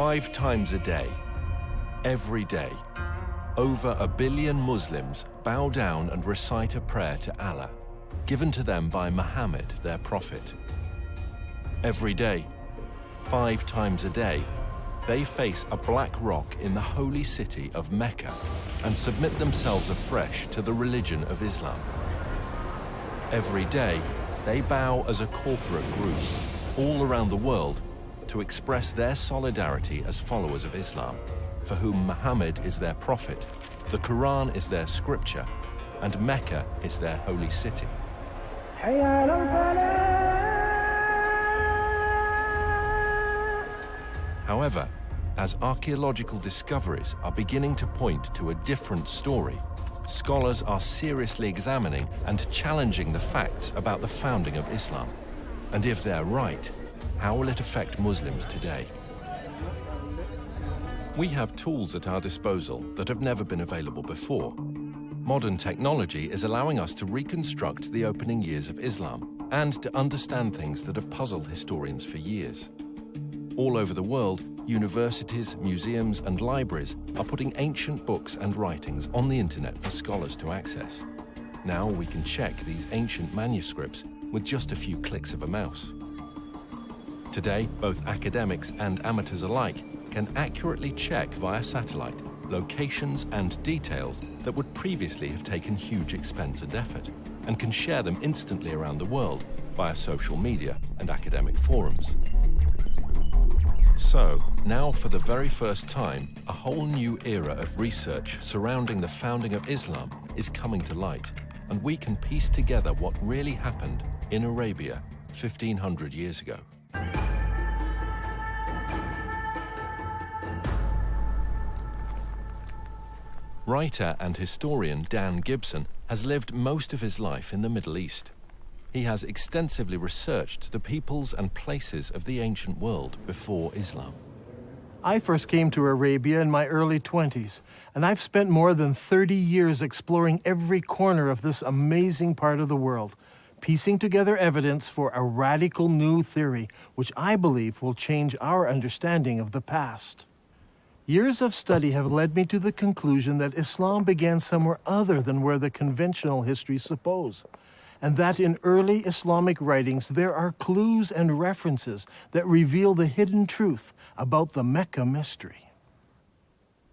5 times a day, every day, over 1 billion Muslims bow down and recite a prayer to Allah, given to them by Muhammad, their prophet. Every day, 5 times a day, they face a black rock in the holy city of Mecca and submit themselves afresh to the religion of Islam. Every day, they bow as a corporate group all around the world to express their solidarity as followers of Islam, for whom Muhammad is their prophet, the Quran is their scripture, and Mecca is their holy city. However, as archaeological discoveries are beginning to point to a different story, scholars are seriously examining and challenging the facts about the founding of Islam. And if they're right, how will it affect Muslims today? We have tools at our disposal that have never been available before. Modern technology is allowing us to reconstruct the opening years of Islam and to understand things that have puzzled historians for years. All over the world, universities, museums, and libraries are putting ancient books and writings on the internet for scholars to access. Now we can check these ancient manuscripts with just a few clicks of a mouse. Today, both academics and amateurs alike can accurately check via satellite locations and details that would previously have taken huge expense and effort, and can share them instantly around the world via social media and academic forums. So, now for the very first time, a whole new era of research surrounding the founding of Islam is coming to light, and we can piece together what really happened in Arabia 1500 years ago. Writer and historian Dan Gibson has lived most of his life in the Middle East. He has extensively researched the peoples and places of the ancient world before Islam. I first came to Arabia in my early 20s, and I've spent more than 30 years exploring every corner of this amazing part of the world, piecing together evidence for a radical new theory, which I believe will change our understanding of the past. Years of study have led me to the conclusion that Islam began somewhere other than where the conventional histories suppose, and that in early Islamic writings there are clues and references that reveal the hidden truth about the Mecca mystery.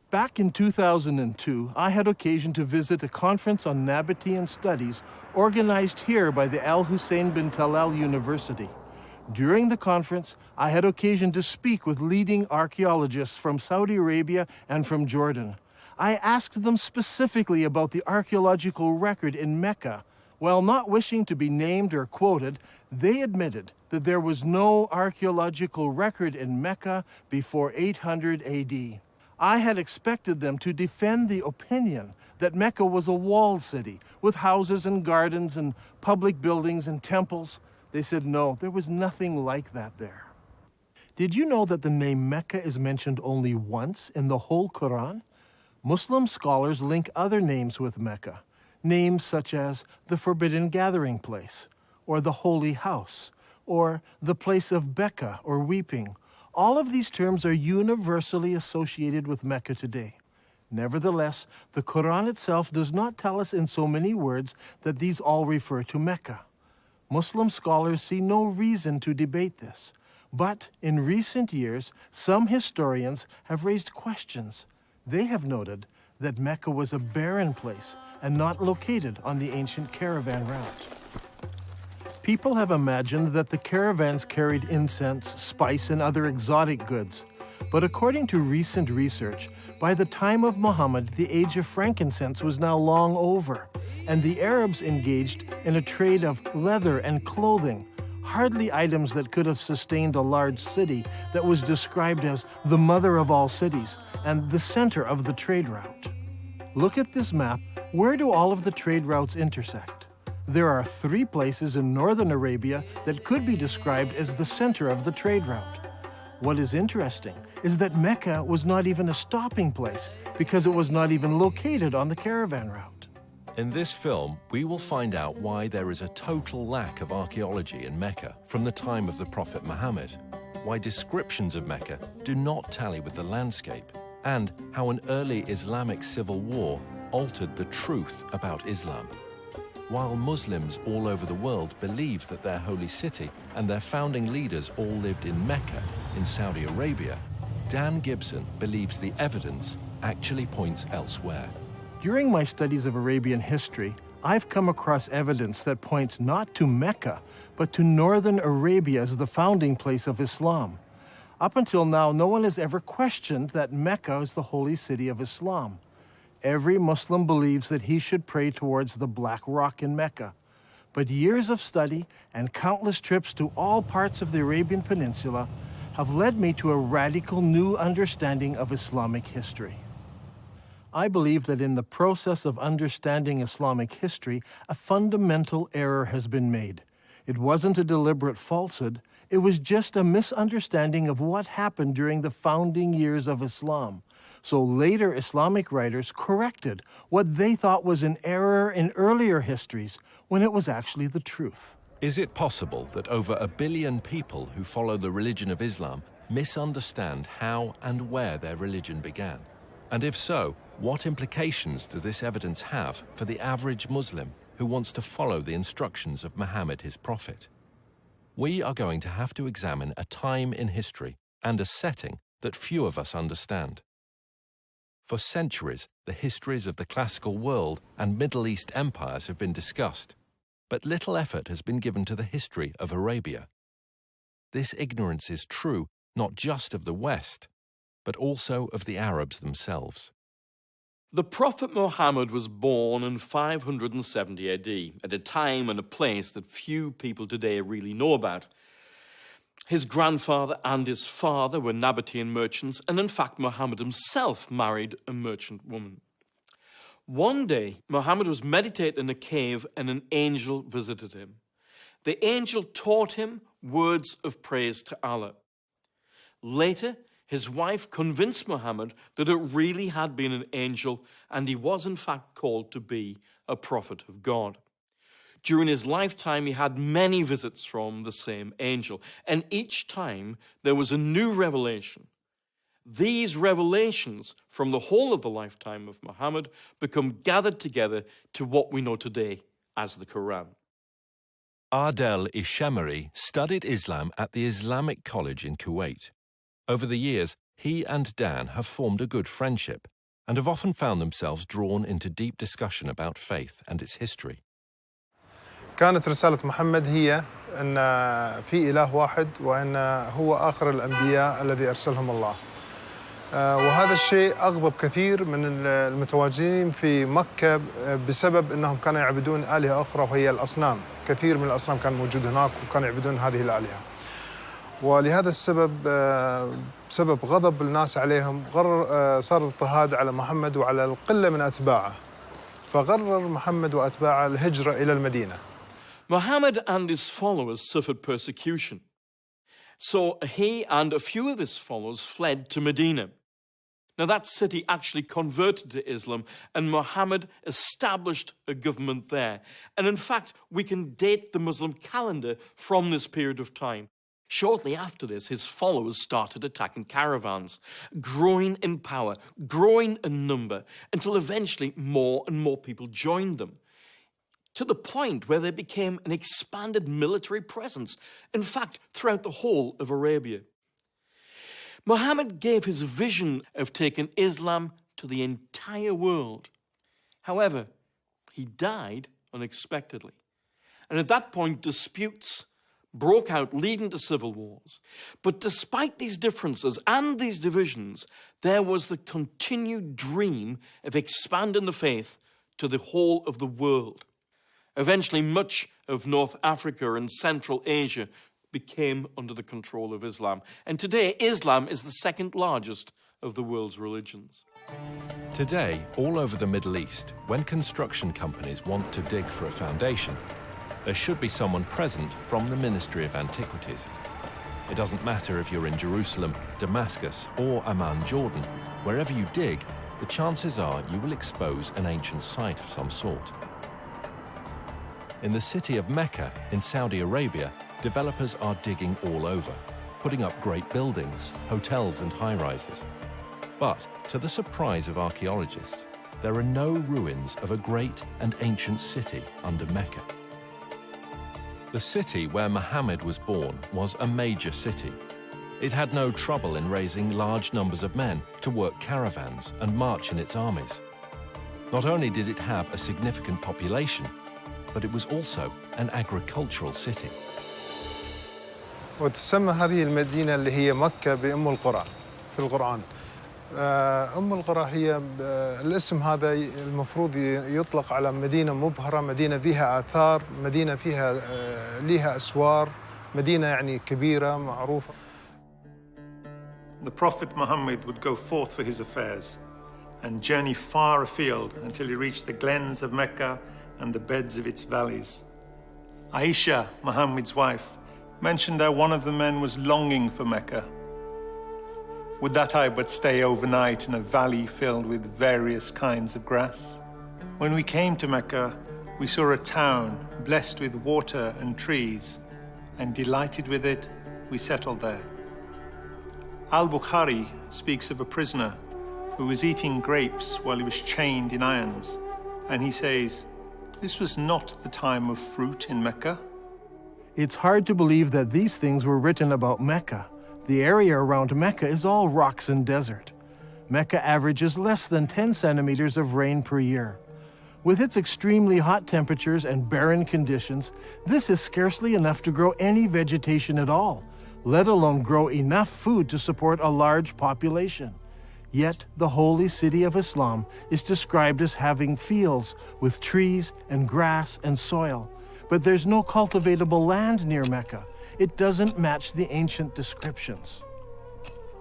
Back in 2002, I had occasion to visit a conference on Nabatean studies organized here by the Al Hussein bin Talal University. During the conference, I had occasion to speak with leading archaeologists from Saudi Arabia and from Jordan. I asked them specifically about the archaeological record in Mecca. While not wishing to be named or quoted, they admitted that there was no archaeological record in Mecca before 800 AD. I had expected them to defend the opinion that Mecca was a walled city with houses and gardens and public buildings and temples. They said no, there was nothing like that there. Did you know that the name Mecca is mentioned only once in the whole Quran? Muslim scholars link other names with Mecca, names such as the Forbidden Gathering Place, or the Holy House, or the Place of Becca, or Weeping. All of these terms are universally associated with Mecca today. Nevertheless, the Quran itself does not tell us in so many words that these all refer to Mecca. Muslim scholars see no reason to debate this, but in recent years, some historians have raised questions. They have noted that Mecca was a barren place and not located on the ancient caravan route. People have imagined that the caravans carried incense, spice, and other exotic goods. But according to recent research, by the time of Muhammad, the age of frankincense was now long over, and the Arabs engaged in a trade of leather and clothing, hardly items that could have sustained a large city that was described as the mother of all cities and the center of the trade route. Look at this map. Where do all of the trade routes intersect? There are 3 places in northern Arabia that could be described as the center of the trade route. What is interesting is that Mecca was not even a stopping place because it was not even located on the caravan route. In this film, we will find out why there is a total lack of archaeology in Mecca from the time of the Prophet Muhammad. why descriptions of Mecca do not tally with the landscape, and how an early Islamic civil war altered the truth about Islam. While Muslims all over the world believe that their holy city and their founding leaders all lived in Mecca, in Saudi Arabia, Dan Gibson believes the evidence actually points elsewhere. During my studies of Arabian history, I've come across evidence that points not to Mecca, but to northern Arabia as the founding place of Islam. Up until now, no one has ever questioned that Mecca is the holy city of Islam. Every Muslim believes that he should pray towards the Black Rock in Mecca. But years of study and countless trips to all parts of the Arabian Peninsula have led me to a radical new understanding of Islamic history. I believe that in the process of understanding Islamic history, a fundamental error has been made. It wasn't a deliberate falsehood, it was just a misunderstanding of what happened during the founding years of Islam. So later Islamic writers corrected what they thought was an error in earlier histories when it was actually the truth. Is it possible that over 1 billion people who follow the religion of Islam misunderstand how and where their religion began? And if so, what implications does this evidence have for the average Muslim who wants to follow the instructions of Muhammad, his prophet? We are going to have to examine a time in history and a setting that few of us understand. For centuries, the histories of the classical world and Middle East empires have been discussed, but little effort has been given to the history of Arabia. This ignorance is true not just of the West, but also of the Arabs themselves. The Prophet Muhammad was born in 570 AD, at a time and a place that few people today really know about. His grandfather and his father were Nabatean merchants, and in fact Muhammad himself married a merchant woman. One day, Muhammad was meditating in a cave and an angel visited him. The angel taught him words of praise to Allah. Later, his wife convinced Muhammad that it really had been an angel and he was in fact called to be a prophet of God. During his lifetime, he had many visits from the same angel, and each time there was a new revelation. These revelations from the whole of the lifetime of Muhammad become gathered together to what we know today as the Quran. Adel Ishamari studied Islam at the Islamic College in Kuwait. Over the years, he and Dan have formed a good friendship and have often found themselves drawn into deep discussion about faith and its history. كانت رسالة محمد هي أن في إله واحد وأن هو آخر الأنبياء الذي أرسلهم الله. وهذا الشيء أغضب كثير من المتواجدين في مكة بسبب أنهم كانوا يعبدون آلهة أخرى وهي الأصنام. كثير من الأصنام كان موجود هناك وكانوا يعبدون هذه الآلهة. ولهذا السبب بسبب غضب الناس عليهم صار اضطهاد على محمد وعلى القلة من أتباعه. فقرر محمد وأتباعه الهجرة إلى المدينة. Muhammad and his followers suffered persecution. So he and a few of his followers fled to Medina. Now that city actually converted to Islam and Muhammad established a government there. And in fact, we can date the Muslim calendar from this period of time. Shortly after this, his followers started attacking caravans, growing in power, growing in number, until eventually more and more people joined them, to the point where they became an expanded military presence, in fact, throughout the whole of Arabia. Muhammad gave his vision of taking Islam to the entire world. However, he died unexpectedly. And at that point, disputes broke out, leading to civil wars. But despite these differences and these divisions, there was the continued dream of expanding the faith to the whole of the world. Eventually, much of North Africa and Central Asia became under the control of Islam. And today, Islam is the second largest of the world's religions. Today, all over the Middle East, when construction companies want to dig for a foundation, there should be someone present from the Ministry of Antiquities. It doesn't matter if you're in Jerusalem, Damascus, or Amman, Jordan. Wherever you dig, the chances are you will expose an ancient site of some sort. In the city of Mecca, in Saudi Arabia, developers are digging all over. putting up great buildings, hotels and high-rises. But, to the surprise of archaeologists, there are no ruins of a great and ancient city under Mecca. The city where Muhammad was born was a major city. It had no trouble in raising large numbers of men to work caravans and march in its armies. Not only did it have a significant population, but it was also an agricultural city. وتسمى هذه المدينة اللي هي مكة بأم القرى في القرآن. أم القرى هي الاسم هذا المفروض يطلق على مدينة مبهرة، مدينة فيها آثار، مدينة فيها لها أسوار، مدينة يعني كبيرة معروفة. The Prophet Muhammad would go forth for his affairs and journey far afield until he reached the glens of Mecca and the beds of its valleys. Aisha, Muhammad's wife, mentioned how one of the men was longing for Mecca. Would that I but stay overnight in a valley filled with various kinds of grass? When we came to Mecca, we saw a town blessed with water and trees, and delighted with it, we settled there. Al-Bukhari speaks of a prisoner who was eating grapes while he was chained in irons, and he says, "This was not the time of fruit in Mecca." It's hard to believe that these things were written about Mecca. The area around Mecca is all rocks and desert. Mecca averages less than 10 centimeters of rain per year. With its extremely hot temperatures and barren conditions, this is scarcely enough to grow any vegetation at all, let alone grow enough food to support a large population. Yet the holy city of Islam is described as having fields with trees and grass and soil. But there's no cultivatable land near Mecca. It doesn't match the ancient descriptions.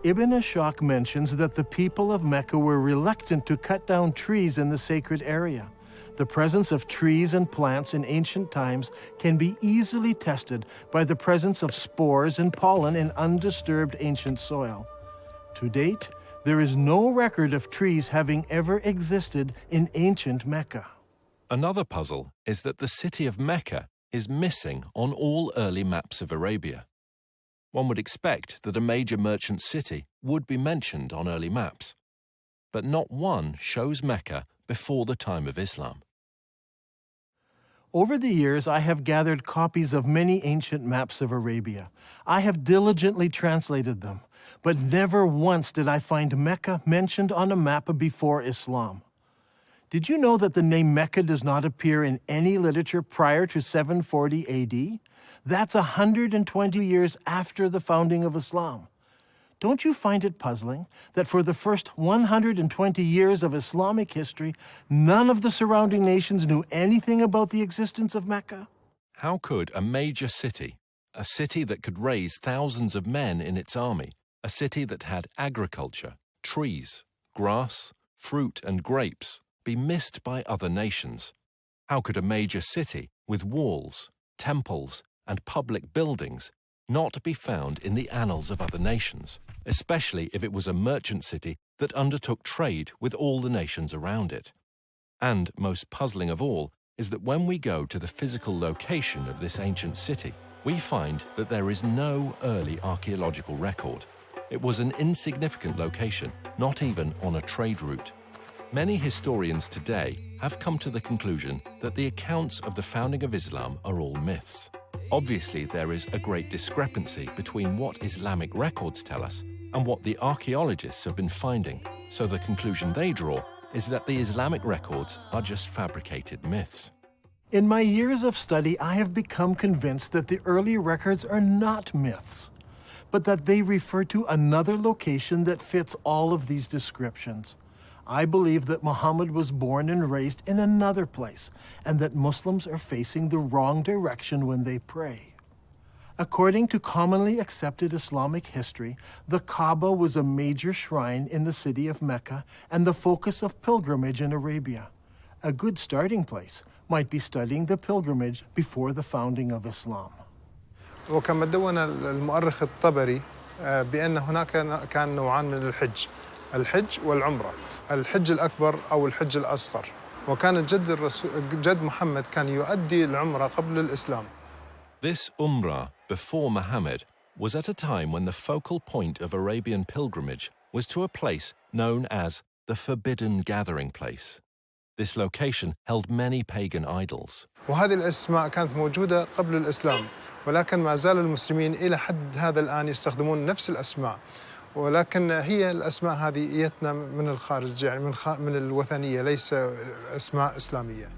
Ibn Ishaq mentions that the people of Mecca were reluctant to cut down trees in the sacred area. The presence of trees and plants in ancient times can be easily tested by the presence of spores and pollen in undisturbed ancient soil. To date, there is no record of trees having ever existed in ancient Mecca. Another puzzle is that the city of Mecca is missing on all early maps of Arabia. One would expect that a major merchant city would be mentioned on early maps, but not one shows Mecca before the time of Islam. Over the years, I have gathered copies of many ancient maps of Arabia. I have diligently translated them, but never once did I find Mecca mentioned on a map before Islam. Did you know that the name Mecca does not appear in any literature prior to 740 AD? That's 120 years after the founding of Islam. Don't you find it puzzling that for the first 120 years of Islamic history, none of the surrounding nations knew anything about the existence of Mecca? How could a major city, a city that could raise thousands of men in its army, a city that had agriculture, trees, grass, fruit and grapes, be missed by other nations? How could a major city with walls, temples, and public buildings not be found in the annals of other nations, especially if it was a merchant city that undertook trade with all the nations around it? And most puzzling of all is that when we go to the physical location of this ancient city, we find that there is no early archaeological record. It was an insignificant location, not even on a trade route. Many historians today have come to the conclusion that the accounts of the founding of Islam are all myths. Obviously, there is a great discrepancy between what Islamic records tell us and what the archaeologists have been finding, so the conclusion they draw is that the Islamic records are just fabricated myths. In my years of study, I have become convinced that the early records are not myths, but that they refer to another location that fits all of these descriptions. I believe that Muhammad was born and raised in another place, and that Muslims are facing the wrong direction when they pray. According to commonly accepted Islamic history, the Kaaba was a major shrine in the city of Mecca and the focus of pilgrimage in Arabia. A good starting place might be studying the pilgrimage before the founding of Islam. وكما دون المؤرخ الطبري بأن هناك كان نوعان من الحج والعمرة. الحج الأكبر أو الحج الأصغر، وكان جد محمد كان يؤدي العمرة قبل الإسلام. This Umrah before Muhammad was at a time when the focal point of Arabian pilgrimage was to a place known as the Forbidden Gathering Place. This location held many pagan idols. وهذه الأسماء كانت موجودة قبل الإسلام، ولكن ما زال المسلمين إلى حد هذا الآن يستخدمون نفس الأسماء، ولكن هي الأسماء هذه جتنا من الخارج، يعني من الوثنية، ليس أسماء إسلامية.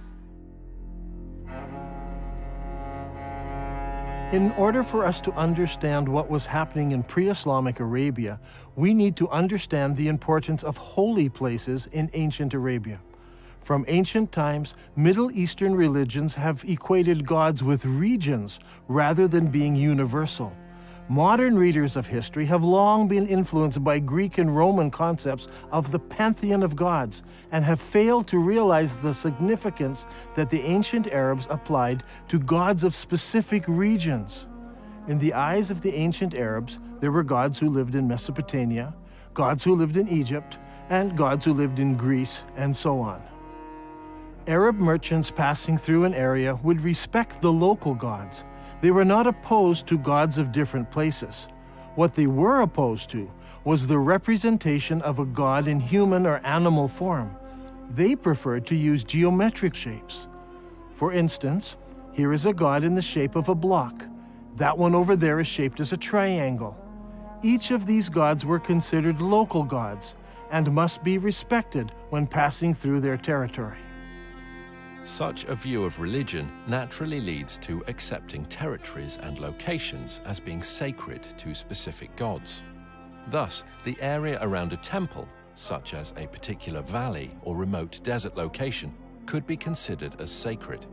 In order for us to understand what was happening in pre-Islamic Arabia, we need to understand the importance of holy places in ancient Arabia. From ancient times, Middle Eastern religions have equated gods with regions rather than being universal. Modern readers of history have long been influenced by Greek and Roman concepts of the pantheon of gods and have failed to realize the significance that the ancient Arabs applied to gods of specific regions. In the eyes of the ancient Arabs, there were gods who lived in Mesopotamia, gods who lived in Egypt, and gods who lived in Greece, and so on. Arab merchants passing through an area would respect the local gods. They were not opposed to gods of different places. What they were opposed to was the representation of a god in human or animal form. They preferred to use geometric shapes. For instance, here is a god in the shape of a block. That one over there is shaped as a triangle. Each of these gods were considered local gods and must be respected when passing through their territory. Such a view of religion naturally leads to accepting territories and locations as being sacred to specific gods. Thus, the area around a temple, such as a particular valley or remote desert location, could be considered as sacred.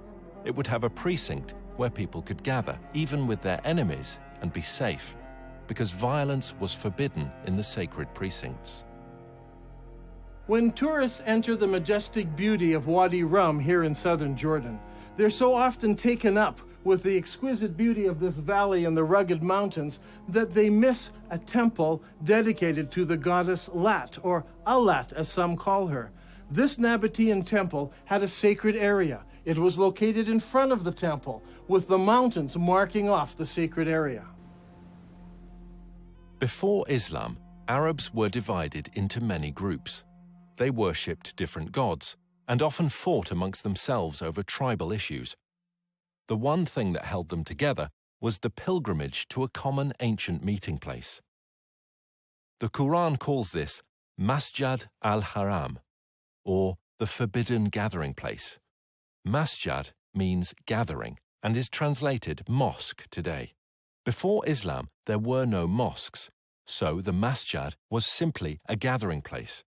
It would have a precinct where people could gather, even with their enemies, and be safe, because violence was forbidden in the sacred precincts. When tourists enter the majestic beauty of Wadi Rum here in southern Jordan, they're so often taken up with the exquisite beauty of this valley and the rugged mountains that they miss a temple dedicated to the goddess Lat, or Alat as some call her. This Nabatean temple had a sacred area. It was located in front of the temple, with the mountains marking off the sacred area. Before Islam, Arabs were divided into many groups. They worshipped different gods and often fought amongst themselves over tribal issues. The one thing that held them together was the pilgrimage to a common ancient meeting place. The Quran calls this Masjid al-Haram, or the Forbidden Gathering Place. Masjid means gathering and is translated mosque today. Before Islam, there were no mosques, so the masjid was simply a gathering place.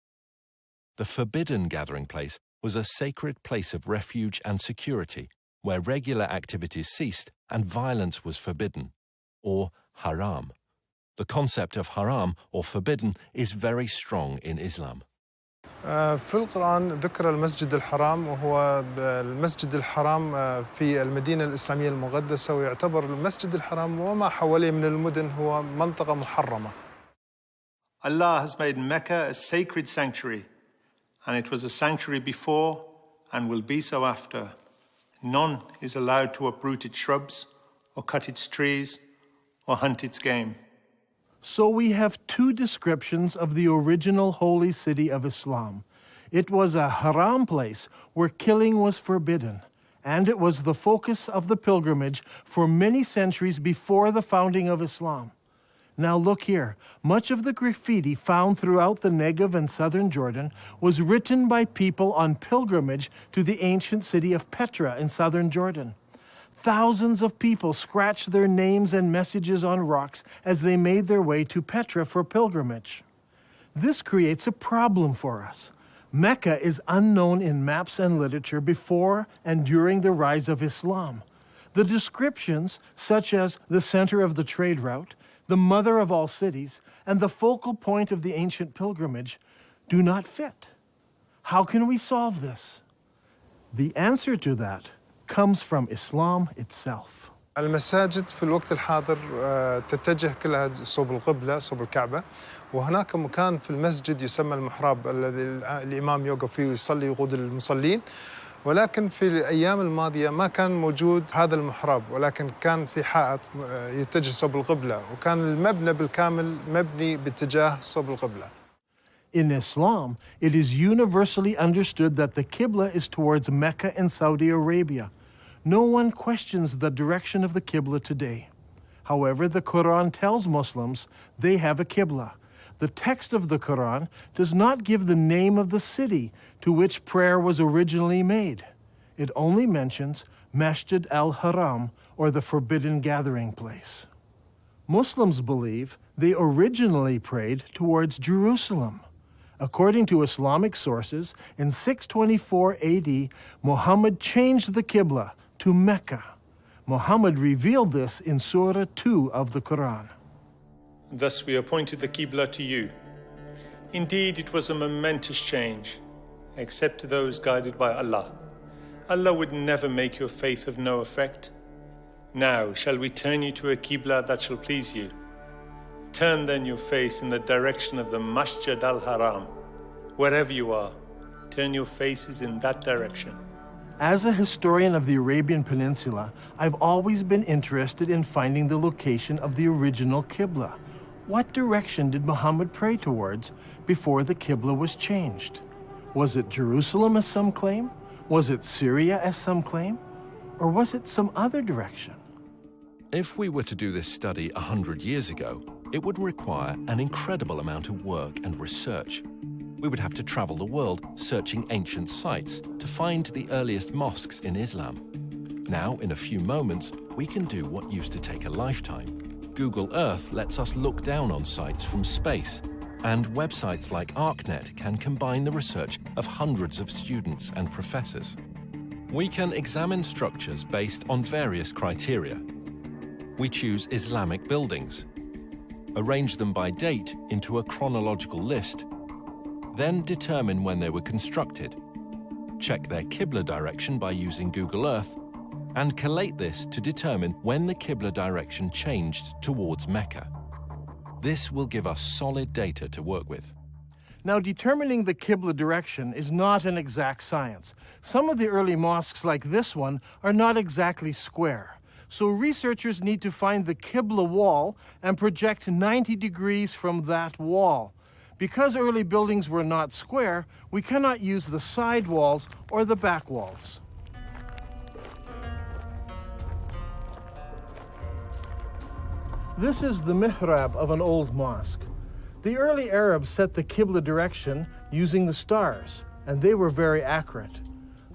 The Forbidden Gathering Place was a sacred place of refuge and security, where regular activities ceased and violence was forbidden, or haram. The concept of haram, or forbidden, is very strong in Islam. في القرآن ذكر المسجد الحرام، وهو المسجد الحرام في المدينة الإسلامية المقدسة، ويعتبر المسجد الحرام وما حواليه من المدن هو منطقة محرمة. Allah has made Mecca a sacred sanctuary, and it was a sanctuary before and will be so after. None is allowed to uproot its shrubs or cut its trees or hunt its game. So we have two descriptions of the original holy city of Islam. It was a haram place where killing was forbidden, and it was the focus of the pilgrimage for many centuries before the founding of Islam. Now look here, much of the graffiti found throughout the Negev and southern Jordan was written by people on pilgrimage to the ancient city of Petra in southern Jordan. Thousands of people scratched their names and messages on rocks as they made their way to Petra for pilgrimage. This creates a problem for us. Mecca is unknown in maps and literature before and during the rise of Islam. The descriptions, such as the center of the trade route, the mother of all cities, and the focal point of the ancient pilgrimage, do not fit. How can we solve this? The answer to that comes from Islam itself. المساجد في الوقت الحاضر تتجه كلها صوب القبلة، صوب الكعبة، وهناك مكان في المسجد يسمى المحراب الذي الإمام يوقف فيه ويصلي ويقود المصلين، ولكن في الأيام الماضية ما كان موجود هذا المحراب، ولكن كان في حائط يتجه صوب القبلة، وكان المبنى بالكامل مبني باتجاه صوب القبلة. In Islam, it is universally understood that the Qibla is towards Mecca in Saudi Arabia. No one questions the direction of the Qibla today. However, the Quran tells Muslims they have a Qibla. The text of the Quran does not give the name of the city to which prayer was originally made. It only mentions Masjid al-Haram, or the forbidden gathering place. Muslims believe they originally prayed towards Jerusalem. According to Islamic sources, in 624 AD, Muhammad changed the Qibla to Mecca. Muhammad revealed this in Surah 2 of the Quran. Thus we appointed the Qibla to you. Indeed, it was a momentous change, except to those guided by Allah. Allah would never make your faith of no effect. Now shall we turn you to a Qibla that shall please you. Turn then your face in the direction of the Masjid al-Haram. Wherever you are, turn your faces in that direction. As a historian of the Arabian Peninsula, I've always been interested in finding the location of the original Qibla. What direction did Muhammad pray towards before the Qibla was changed? Was it Jerusalem, as some claim? Was it Syria, as some claim? Or was it some other direction? If we were to do this study 100 years ago, it would require an incredible amount of work and research. We would have to travel the world searching ancient sites to find the earliest mosques in Islam. Now, in a few moments, we can do what used to take a lifetime. Google Earth lets us look down on sites from space, and websites like ArcNet can combine the research of hundreds of students and professors. We can examine structures based on various criteria. We choose Islamic buildings, arrange them by date into a chronological list, then determine when they were constructed, check their Qibla direction by using Google Earth, and collate this to determine when the Qibla direction changed towards Mecca. This will give us solid data to work with. Now, determining the Qibla direction is not an exact science. Some of the early mosques, like this one, are not exactly square. So researchers need to find the Qibla wall and project 90 degrees from that wall. Because early buildings were not square, we cannot use the side walls or the back walls. This is the mihrab of an old mosque. The early Arabs set the Qibla direction using the stars, and they were very accurate.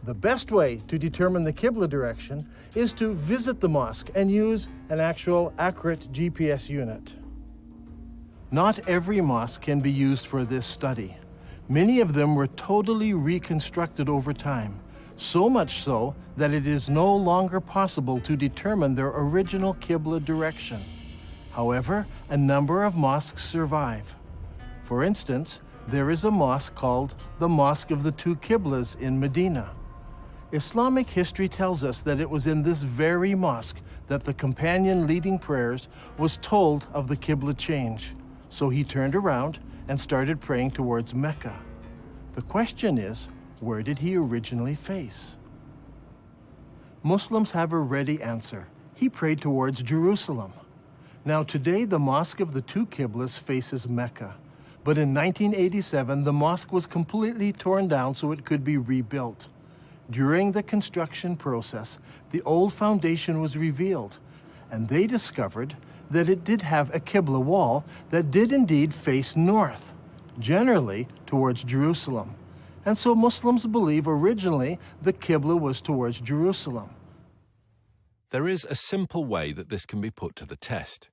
The best way to determine the Qibla direction is to visit the mosque and use an actual accurate GPS unit. Not every mosque can be used for this study. Many of them were totally reconstructed over time, so much so that it is no longer possible to determine their original Qibla direction. However, a number of mosques survive. For instance, there is a mosque called the Mosque of the Two Qiblas in Medina. Islamic history tells us that it was in this very mosque that the companion leading prayers was told of the Qibla change. So he turned around and started praying towards Mecca. The question is, where did he originally face? Muslims have a ready answer. He prayed towards Jerusalem. Now today, the Mosque of the Two Qiblas faces Mecca. But in 1987, the mosque was completely torn down so it could be rebuilt. During the construction process, the old foundation was revealed, and they discovered that it did have a Qibla wall that did indeed face north, generally towards Jerusalem. And so Muslims believe originally the Qibla was towards Jerusalem. There is a simple way that this can be put to the test.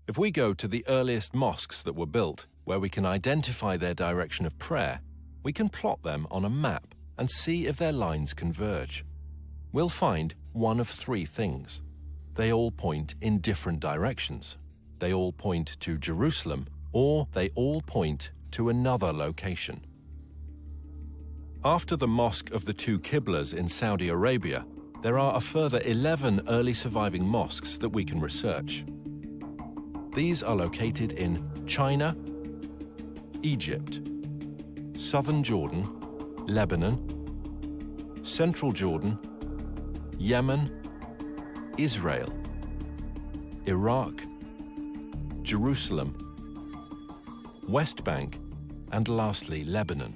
If we go to the earliest mosques that were built, where we can identify their direction of prayer, we can plot them on a map and see if their lines converge. We'll find one of three things. They all point in different directions. They all point to Jerusalem, or they all point to another location. After the Mosque of the Two Qiblas in Saudi Arabia, there are a further 11 early surviving mosques that we can research. These are located in China, Egypt, southern Jordan, Lebanon, Central Jordan, Yemen, Israel, Iraq, Jerusalem, West Bank, and lastly, Lebanon.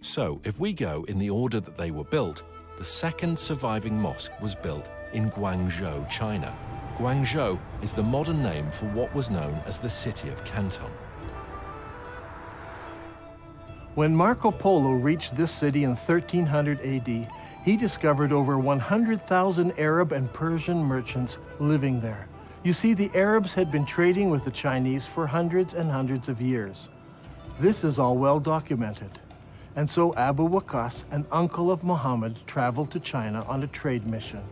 So, if we go in the order that they were built, the second surviving mosque was built in Guangzhou, China. Guangzhou is the modern name for what was known as the city of Canton. When Marco Polo reached this city in 1300 AD, he discovered over 100,000 Arab and Persian merchants living there. You see, the Arabs had been trading with the Chinese for hundreds and hundreds of years. This is all well documented. And so Abu Waqas, an uncle of Muhammad, traveled to China on a trade mission.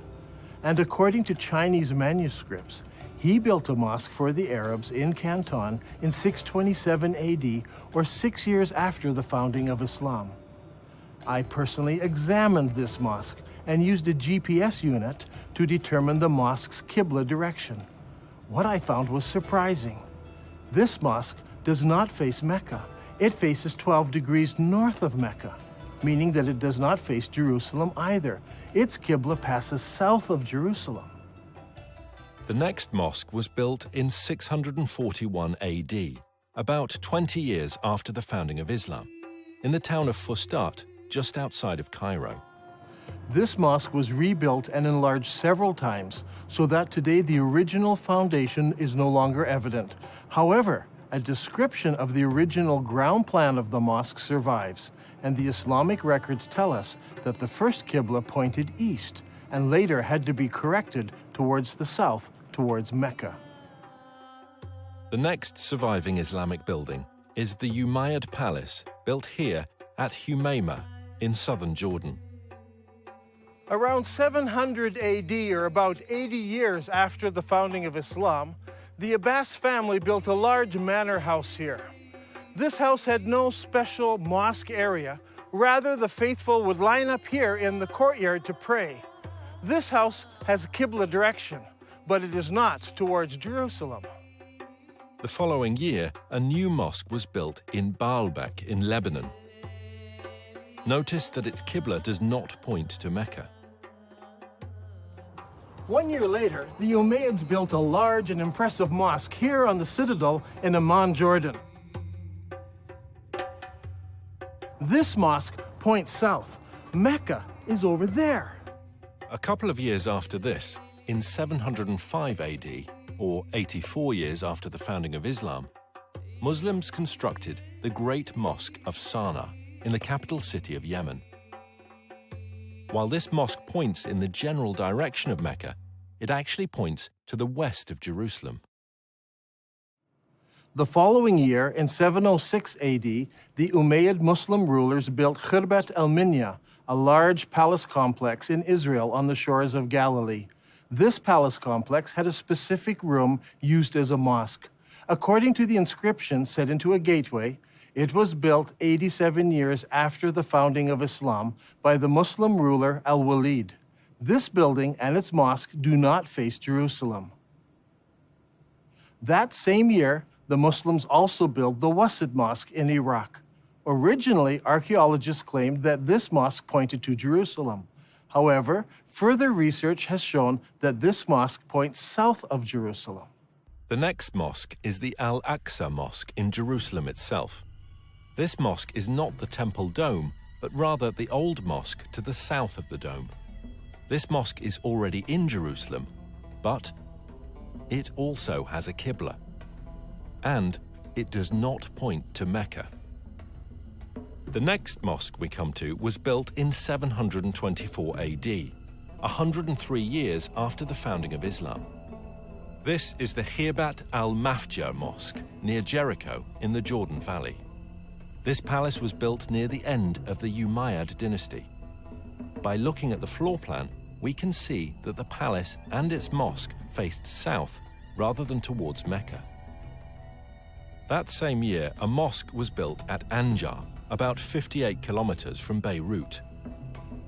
And according to Chinese manuscripts, he built a mosque for the Arabs in Canton in 627 AD, or 6 years after the founding of Islam. I personally examined this mosque and used a GPS unit to determine the mosque's Qibla direction. What I found was surprising. This mosque does not face Mecca. It faces 12 degrees north of Mecca, meaning that it does not face Jerusalem either. Its Qibla passes south of Jerusalem. The next mosque was built in 641 AD, about 20 years after the founding of Islam, in the town of Fustat, just outside of Cairo. This mosque was rebuilt and enlarged several times, so that today the original foundation is no longer evident. However, a description of the original ground plan of the mosque survives, and the Islamic records tell us that the first Qibla pointed east and later had to be corrected towards the south, towards Mecca. The next surviving Islamic building is the Umayyad Palace, built here at Humayma in southern Jordan. Around 700 AD, or about 80 years after the founding of Islam, the Abbas family built a large manor house here. This house had no special mosque area. Rather, the faithful would line up here in the courtyard to pray. This house has Qibla direction, but it is not towards Jerusalem. The following year, a new mosque was built in Baalbek in Lebanon. Notice that its Qibla does not point to Mecca. 1 year later, the Umayyads built a large and impressive mosque here on the citadel in Amman, Jordan. This mosque points south. Mecca is over there. A couple of years after this, in 705 AD, or 84 years after the founding of Islam, Muslims constructed the Great Mosque of Sana'a in the capital city of Yemen. While this mosque points in the general direction of Mecca, it actually points to the west of Jerusalem. The following year, in 706 AD, the Umayyad Muslim rulers built Khirbat al-Minya, a large palace complex in Israel on the shores of Galilee. This palace complex had a specific room used as a mosque. According to the inscription set into a gateway, it was built 87 years after the founding of Islam by the Muslim ruler Al-Walid. This building and its mosque do not face Jerusalem. That same year, the Muslims also built the Wasit Mosque in Iraq. Originally, archaeologists claimed that this mosque pointed to Jerusalem. However, further research has shown that this mosque points south of Jerusalem. The next mosque is the Al-Aqsa Mosque in Jerusalem itself. This mosque is not the temple dome, but rather the old mosque to the south of the dome. This mosque is already in Jerusalem, but it also has a Qibla, and it does not point to Mecca. The next mosque we come to was built in 724 AD, 103 years after the founding of Islam. This is the Khirbat al-Mafja Mosque near Jericho in the Jordan Valley. This palace was built near the end of the Umayyad dynasty. By looking at the floor plan, we can see that the palace and its mosque faced south rather than towards Mecca. That same year, a mosque was built at Anjar, about 58 kilometers from Beirut.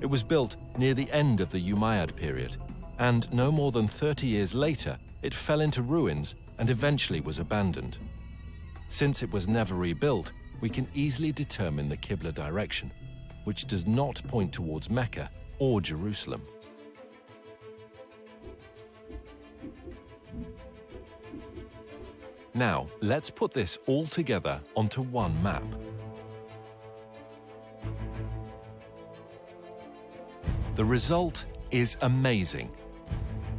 It was built near the end of the Umayyad period, and no more than 30 years later, it fell into ruins and eventually was abandoned. Since it was never rebuilt, we can easily determine the Qibla direction, which does not point towards Mecca or Jerusalem. Now, let's put this all together onto one map. The result is amazing.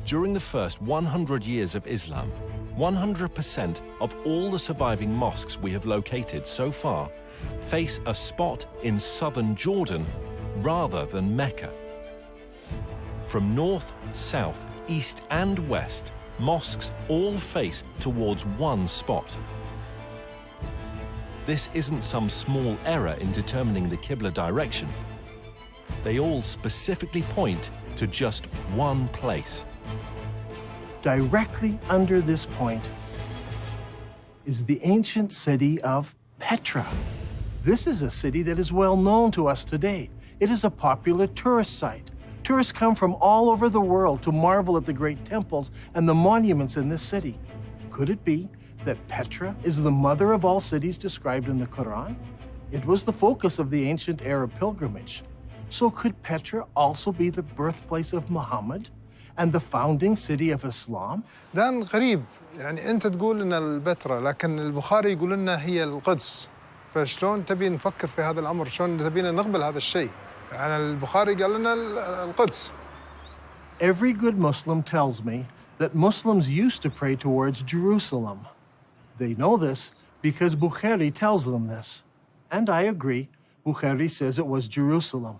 During the first 100 years of Islam, 100% of all the surviving mosques we have located so far face a spot in southern Jordan rather than Mecca. From north, south, east and west, mosques all face towards one spot. This isn't some small error in determining the Qibla direction. They all specifically point to just one place. Directly under this point is the ancient city of Petra. This is a city that is well known to us today. It is a popular tourist site. Tourists come from all over the world to marvel at the great temples and the monuments in this city. Could it be that Petra is the mother of all cities described in the Quran? It was the focus of the ancient Arab pilgrimage. So could Petra also be the birthplace of Muhammad and the founding city of Islam? دان غريب، يعني أنت تقول إن البتراء لكن البخاري يقول لنا هي القدس، فشلون تبي نفكر في هذا الأمر؟ شلون تبينا نقبل هذا الشيء؟ يعني البخاري قال لنا القدس. Every good Muslim tells me that Muslims used to pray towards Jerusalem. They know this because Bukhari tells them this. And I agree, Bukhari says it was Jerusalem.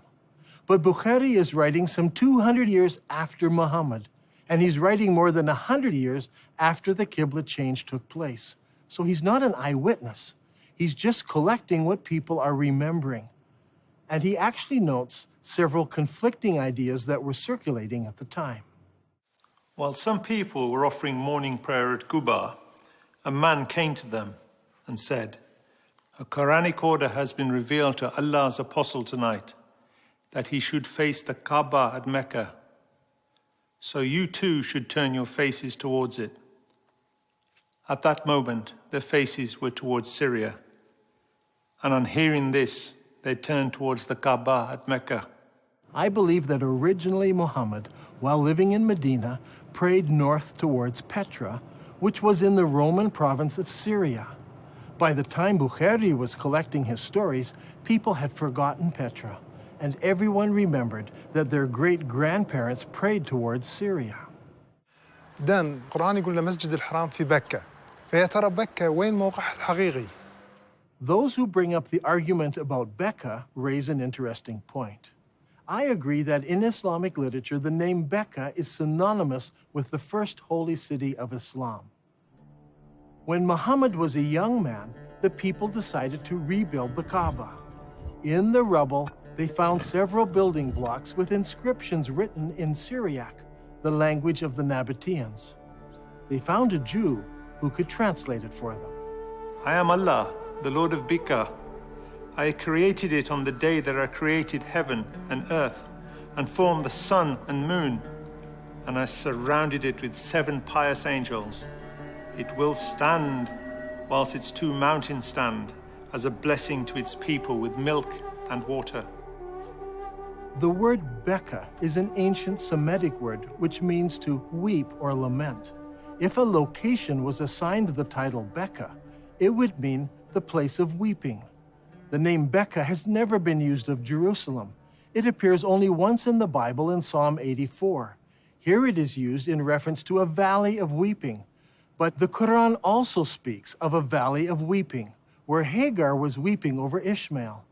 But Bukhari is writing some 200 years after Muhammad, and he's writing more than 100 years after the Qibla change took place. So he's not an eyewitness. He's just collecting what people are remembering. And he actually notes several conflicting ideas that were circulating at the time. While some people were offering morning prayer at Quba, a man came to them and said, "A Quranic order has been revealed to Allah's apostle tonight, that he should face the Kaaba at Mecca. So you too should turn your faces towards it." At that moment, their faces were towards Syria. And on hearing this, they turned towards the Kaaba at Mecca. I believe that originally Muhammad, while living in Medina, prayed north towards Petra, which was in the Roman province of Syria. By the time Bukhari was collecting his stories, people had forgotten Petra, and everyone remembered that their great-grandparents prayed towards Syria. دان القرآن يقول لنا مسجد الحرام في بكة، فيا ترى بكة وين موقعها الحقيقي؟ Those who bring up the argument about Becca raise an interesting point. I agree that in Islamic literature, the name Becca is synonymous with the first holy city of Islam. When Muhammad was a young man, the people decided to rebuild the Kaaba. In the rubble, they found several building blocks with inscriptions written in Syriac, the language of the Nabateans. They found a Jew who could translate it for them. I am Allah, the Lord of Bika. I created it on the day that I created heaven and earth, and formed the sun and moon, and I surrounded it with 7 pious angels. It will stand whilst its 2 mountains stand, as a blessing to its people with milk and water. The word Becca is an ancient Semitic word which means to weep or lament. If a location was assigned the title Becca, it would mean the place of weeping. The name Becca has never been used of Jerusalem. It appears only once in the Bible in Psalm 84. Here it is used in reference to a valley of weeping. But the Quran also speaks of a valley of weeping, where Hagar was weeping over Ishmael.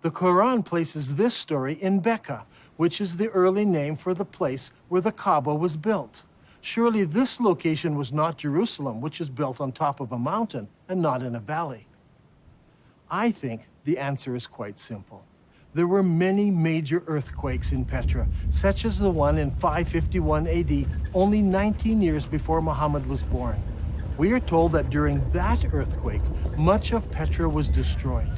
The Quran places this story in Becca, which is the early name for the place where the Kaaba was built. Surely this location was not Jerusalem, which is built on top of a mountain and not in a valley. I think the answer is quite simple. There were many major earthquakes in Petra, such as the one in 551 AD, only 19 years before Muhammad was born. We are told that during that earthquake, much of Petra was destroyed.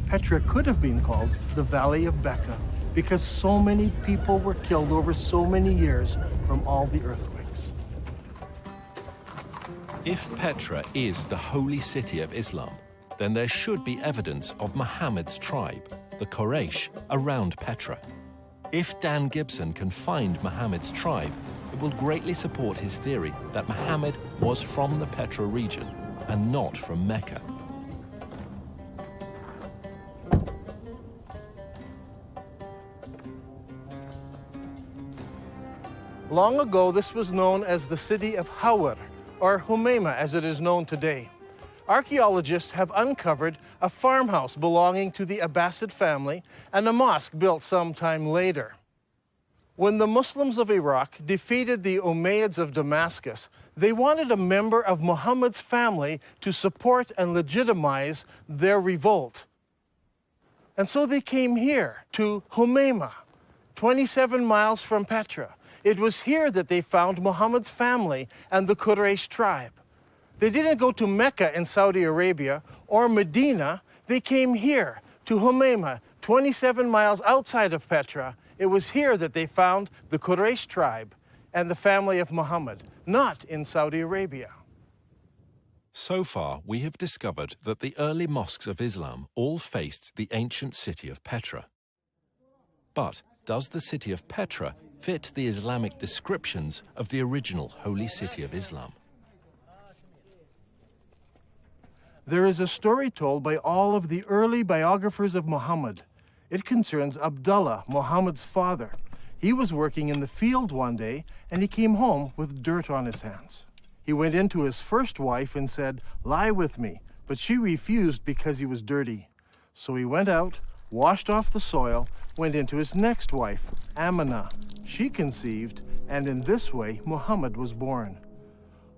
Petra could have been called the Valley of Becca because so many people were killed over so many years from all the earthquakes. If Petra is the holy city of Islam, then there should be evidence of Muhammad's tribe, the Quraysh, around Petra. If Dan Gibson can find Muhammad's tribe, it will greatly support his theory that Muhammad was from the Petra region and not from Mecca. Long ago, this was known as the city of Hawar, or Humayma as it is known today. Archaeologists have uncovered a farmhouse belonging to the Abbasid family and a mosque built sometime later. When the Muslims of Iraq defeated the Umayyads of Damascus, they wanted a member of Muhammad's family to support and legitimize their revolt. And so they came here to Humayma, 27 miles from Petra. It was here that they found Muhammad's family and the Quraysh tribe. They didn't go to Mecca in Saudi Arabia or Medina. They came here to Humayma, 27 miles outside of Petra. It was here that they found the Quraysh tribe and the family of Muhammad, not in Saudi Arabia. So far, we have discovered that the early mosques of Islam all faced the ancient city of Petra. But does the city of Petra fit the Islamic descriptions of the original holy city of Islam? There is a story told by all of the early biographers of Muhammad. It concerns Abdullah, Muhammad's father. He was working in the field one day, and he came home with dirt on his hands. He went into his first wife and said, "Lie with me," but she refused because he was dirty. So he went out, washed off the soil, went into his next wife, Amina. She conceived, and in this way, Muhammad was born.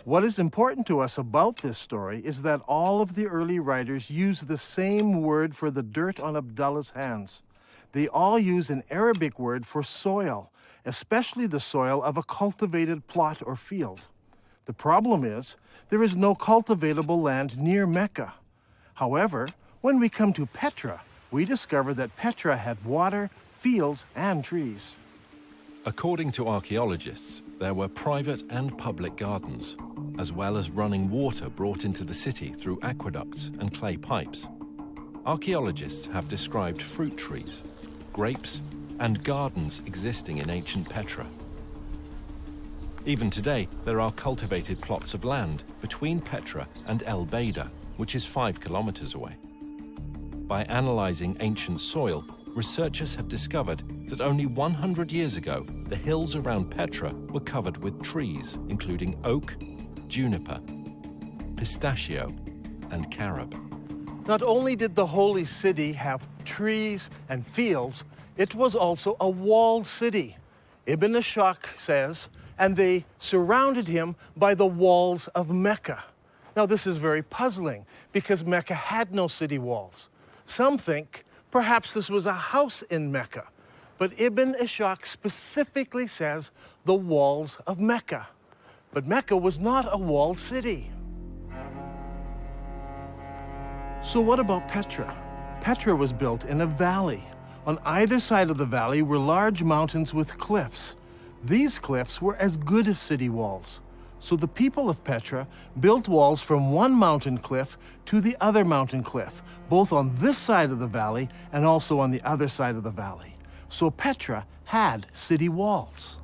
What is important to us about this story is that all of the early writers use the same word for the dirt on Abdullah's hands. They all use an Arabic word for soil, especially the soil of a cultivated plot or field. The problem is, there is no cultivatable land near Mecca. However, when we come to Petra, we discover that Petra had water, fields, and trees. According to archaeologists, there were private and public gardens, as well as running water brought into the city through aqueducts and clay pipes. Archaeologists have described fruit trees, grapes, and gardens existing in ancient Petra. Even today, there are cultivated plots of land between Petra and El Beida, which is 5 kilometers away. By analyzing ancient soil, researchers have discovered that only 100 years ago, the hills around Petra were covered with trees, including oak, juniper, pistachio, and carob. Not only did the holy city have trees and fields, it was also a walled city. Ibn Ishaq says, and they surrounded him by the walls of Mecca. Now this is very puzzling because Mecca had no city walls. Some think perhaps this was a house in Mecca, but Ibn Ishaq specifically says the walls of Mecca. But Mecca was not a walled city. So what about Petra? Petra was built in a valley. On either side of the valley were large mountains with cliffs. These cliffs were as good as city walls. So the people of Petra built walls from one mountain cliff to the other mountain cliff, both on this side of the valley and also on the other side of the valley. So Petra had city walls.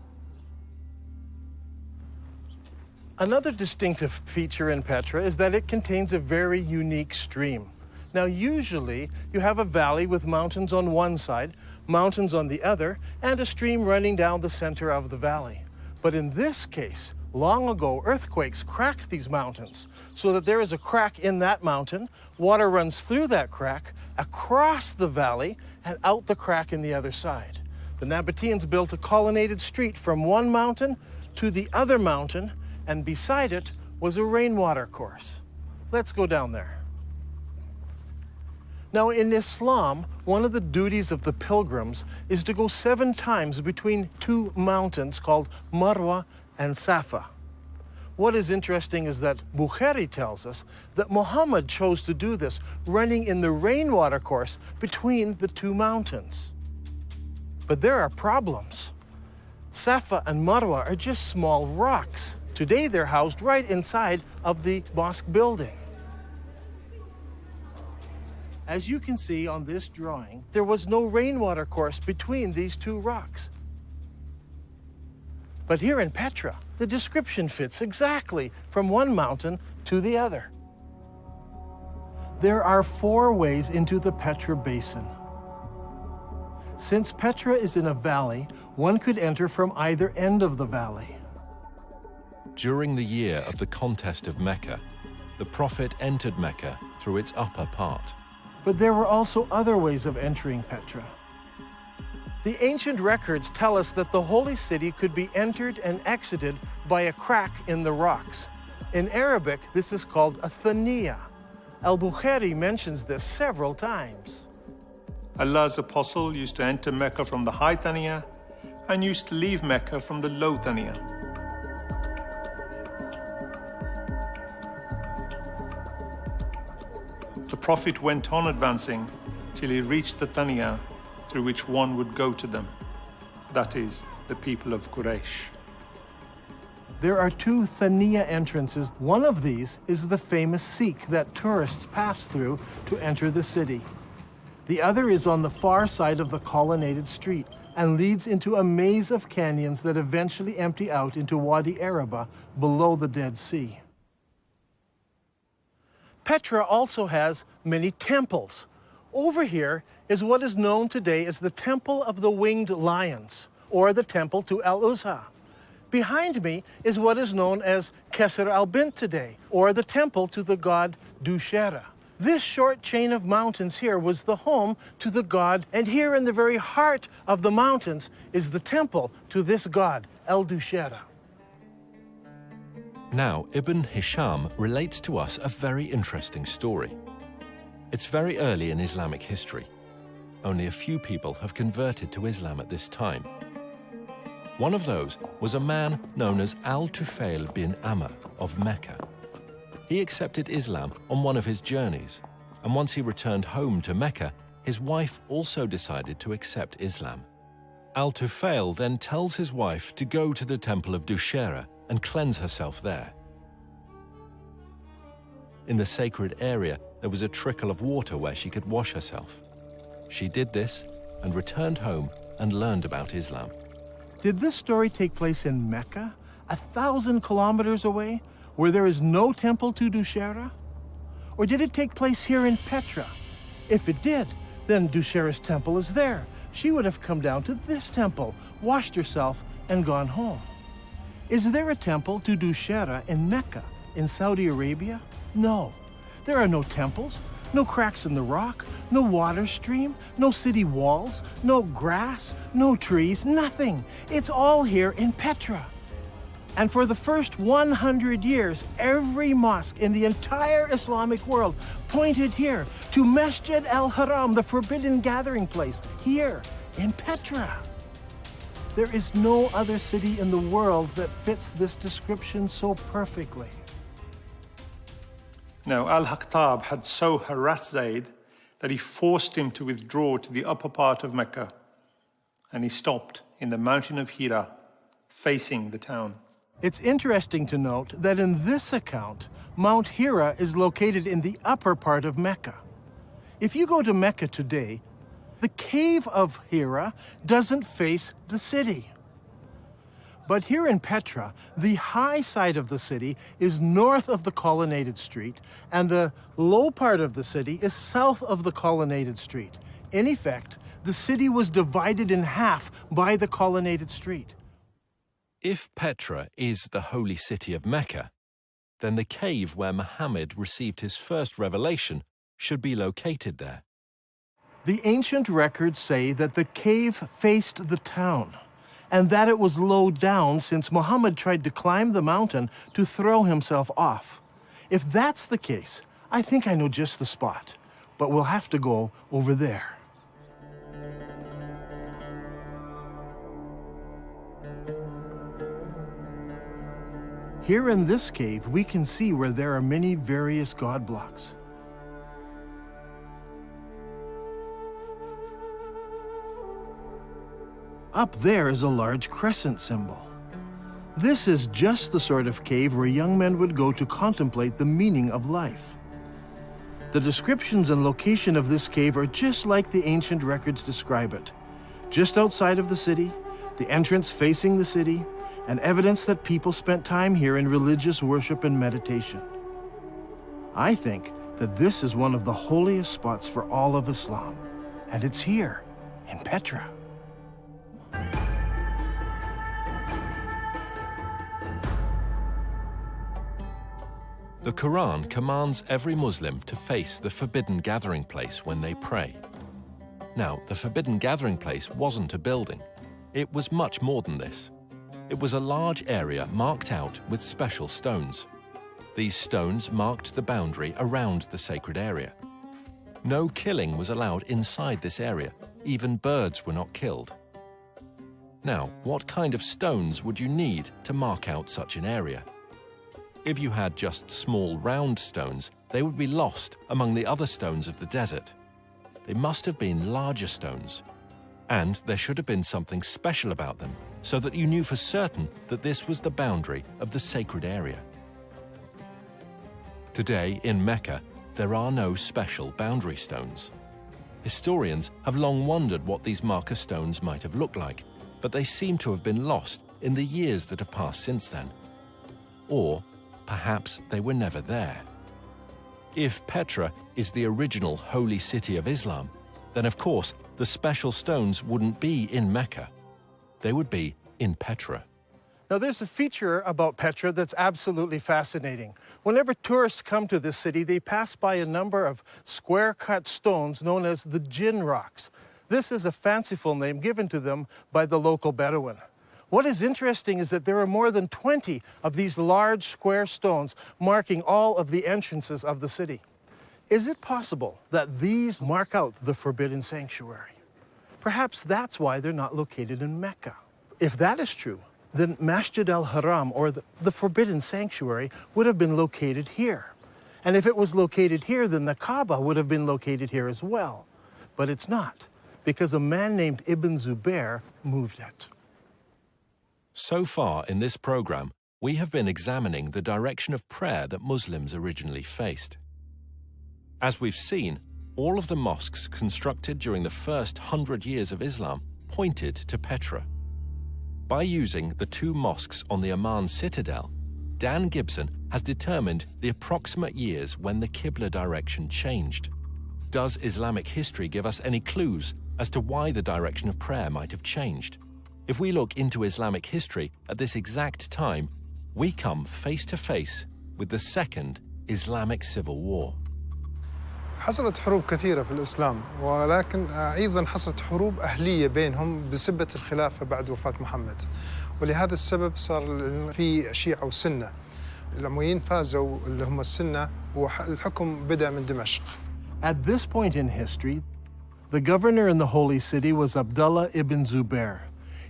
Another distinctive feature in Petra is that it contains a very unique stream. Now, usually you have a valley with mountains on one side, mountains on the other, and a stream running down the center of the valley. But in this case, long ago, earthquakes cracked these mountains so that there is a crack in that mountain, water runs through that crack, across the valley, and out the crack in the other side. The Nabateans built a colonnaded street from one mountain to the other mountain, and beside it was a rainwater course. Let's go down there. Now, in Islam, one of the duties of the pilgrims is to go 7 times between 2 mountains called Marwa and Safa. What is interesting is that Bukhari tells us that Muhammad chose to do this, running in the rainwater course between the 2 mountains. But there are problems. Safa and Marwa are just small rocks. Today, they're housed right inside of the mosque building. As you can see on this drawing, there was no rainwater course between these two rocks. But here in Petra, the description fits exactly from one mountain to the other. There are 4 ways into the Petra Basin. Since Petra is in a valley, one could enter from either end of the valley. During the year of the contest of Mecca, the Prophet entered Mecca through its upper part. But there were also other ways of entering Petra. The ancient records tell us that the holy city could be entered and exited by a crack in the rocks. In Arabic, this is called a thaniya. Al-Bukhari mentions this several times. Allah's apostle used to enter Mecca from the high Thaniya and used to leave Mecca from the low Thaniya. The Prophet went on advancing till he reached the Thaniya through which one would go to them, that is, the people of Quraysh. There are 2 Thaniya entrances. One of these is the famous Sikh that tourists pass through to enter the city. The other is on the far side of the colonnaded street and leads into a maze of canyons that eventually empty out into Wadi Araba below the Dead Sea. Petra also has many temples. Over here is what is known today as the Temple of the Winged Lions, or the Temple to Al-Uzza. Behind me is what is known as Qasr al-Bint today, or the temple to the god Dushera. This short chain of mountains here was the home to the god, and here in the very heart of the mountains is the temple to this god, El-Dushera. Now, Ibn Hisham relates to us a very interesting story. It's very early in Islamic history. Only a few people have converted to Islam at this time. One of those was a man known as Al-Tufail bin Amr of Mecca. He accepted Islam on one of his journeys, and once he returned home to Mecca, his wife also decided to accept Islam. Al-Tufail then tells his wife to go to the temple of Dushera and cleanse herself there. In the sacred area, there was a trickle of water where she could wash herself. She did this and returned home and learned about Islam. Did this story take place in Mecca, 1,000 kilometers away, where there is no temple to Dushera? Or did it take place here in Petra? If it did, then Dushera's temple is there. She would have come down to this temple, washed herself, and gone home. Is there a temple to Dushera in Mecca, in Saudi Arabia? No. There are no temples, no cracks in the rock, no water stream, no city walls, no grass, no trees, nothing. It's all here in Petra. And for the first 100 years, every mosque in the entire Islamic world pointed here to Masjid al-Haram, the forbidden gathering place, here in Petra. There is no other city in the world that fits this description so perfectly. Now, Al-Haktab had so harassed Zayd that he forced him to withdraw to the upper part of Mecca, and he stopped in the mountain of Hira, facing the town. It's interesting to note that in this account, Mount Hira is located in the upper part of Mecca. If you go to Mecca today, the cave of Hira doesn't face the city. But here in Petra, the high side of the city is north of the colonnaded street, and the low part of the city is south of the colonnaded street. In effect, the city was divided in half by the colonnaded street. If Petra is the holy city of Mecca, then the cave where Muhammad received his first revelation should be located there. The ancient records say that the cave faced the town, and that it was low down since Muhammad tried to climb the mountain to throw himself off. If that's the case, I think I know just the spot, but we'll have to go over there. Here in this cave, we can see where there are many various god blocks. Up there is a large crescent symbol. This is just the sort of cave where young men would go to contemplate the meaning of life. The descriptions and location of this cave are just like the ancient records describe it. Just outside of the city, the entrance facing the city, and evidence that people spent time here in religious worship and meditation. I think that this is one of the holiest spots for all of Islam, and it's here, in Petra. The Quran commands every Muslim to face the forbidden gathering place when they pray. Now, the forbidden gathering place wasn't a building. It was much more than this. It was a large area marked out with special stones. These stones marked the boundary around the sacred area. No killing was allowed inside this area. Even birds were not killed. Now, what kind of stones would you need to mark out such an area? If you had just small round stones, they would be lost among the other stones of the desert. They must have been larger stones. And there should have been something special about them, so that you knew for certain that this was the boundary of the sacred area. Today, in Mecca, there are no special boundary stones. Historians have long wondered what these marker stones might have looked like, but they seem to have been lost in the years that have passed since then. Or perhaps they were never there. If Petra is the original holy city of Islam, then of course the special stones wouldn't be in Mecca. They would be in Petra. Now, there's a feature about Petra that's absolutely fascinating. Whenever tourists come to this city, they pass by a number of square-cut stones known as the Jinn rocks. This is a fanciful name given to them by the local Bedouin. What is interesting is that there are more than 20 of these large square stones marking all of the entrances of the city. Is it possible that these mark out the forbidden sanctuary? Perhaps that's why they're not located in Mecca. If that is true, then Masjid al-Haram, or the forbidden sanctuary, would have been located here. And if it was located here, then the Kaaba would have been located here as well. But it's not, because a man named Ibn Zubair moved it. So far in this program, we have been examining the direction of prayer that Muslims originally faced. As we've seen, all of the mosques constructed during the first 100 years of Islam pointed to Petra. By using the two mosques on the Amman citadel, Dan Gibson has determined the approximate years when the Qibla direction changed. Does Islamic history give us any clues as to why the direction of prayer might have changed? If we look into Islamic history at this exact time, we come face to face with the Second Islamic Civil War. حصلت حروب كثيرة في الإسلام، ولكن أيضاً حصلت حروب أهلية بينهم بسبة الخلافة بعد وفاة محمد. ولهذا السبب صار في شيعة وسنة. الأمويين فازوا اللي هم السنة، والحكم بدأ من دمشق. At this point in history, the governor in the Holy City was Abdullah ibn Zubair.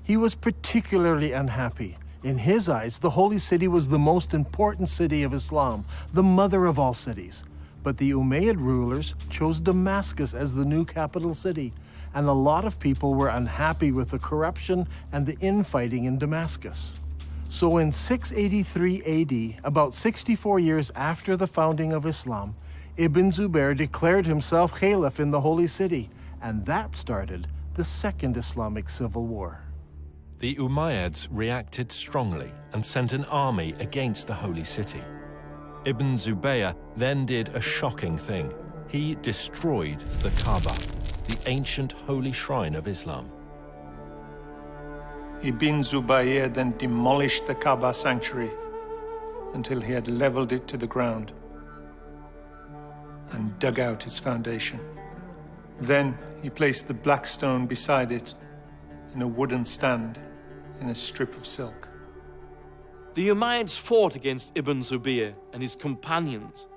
He was particularly unhappy. In his eyes, the Holy City was the most important city of Islam, the mother of all cities. But the Umayyad rulers chose Damascus as the new capital city, and a lot of people were unhappy with the corruption and the infighting in Damascus. So in 683 AD, about 64 years after the founding of Islam, Ibn Zubair declared himself caliph in the Holy City, and that started the Second Islamic Civil War. The Umayyads reacted strongly and sent an army against the Holy City. Ibn Zubayr then did a shocking thing. He destroyed the Kaaba, the ancient holy shrine of Islam. Ibn Zubayr then demolished the Kaaba sanctuary until he had leveled it to the ground and dug out its foundation. Then he placed the black stone beside it in a wooden stand in a strip of silk. The Umayyads fought against Ibn Zubayr and his companions,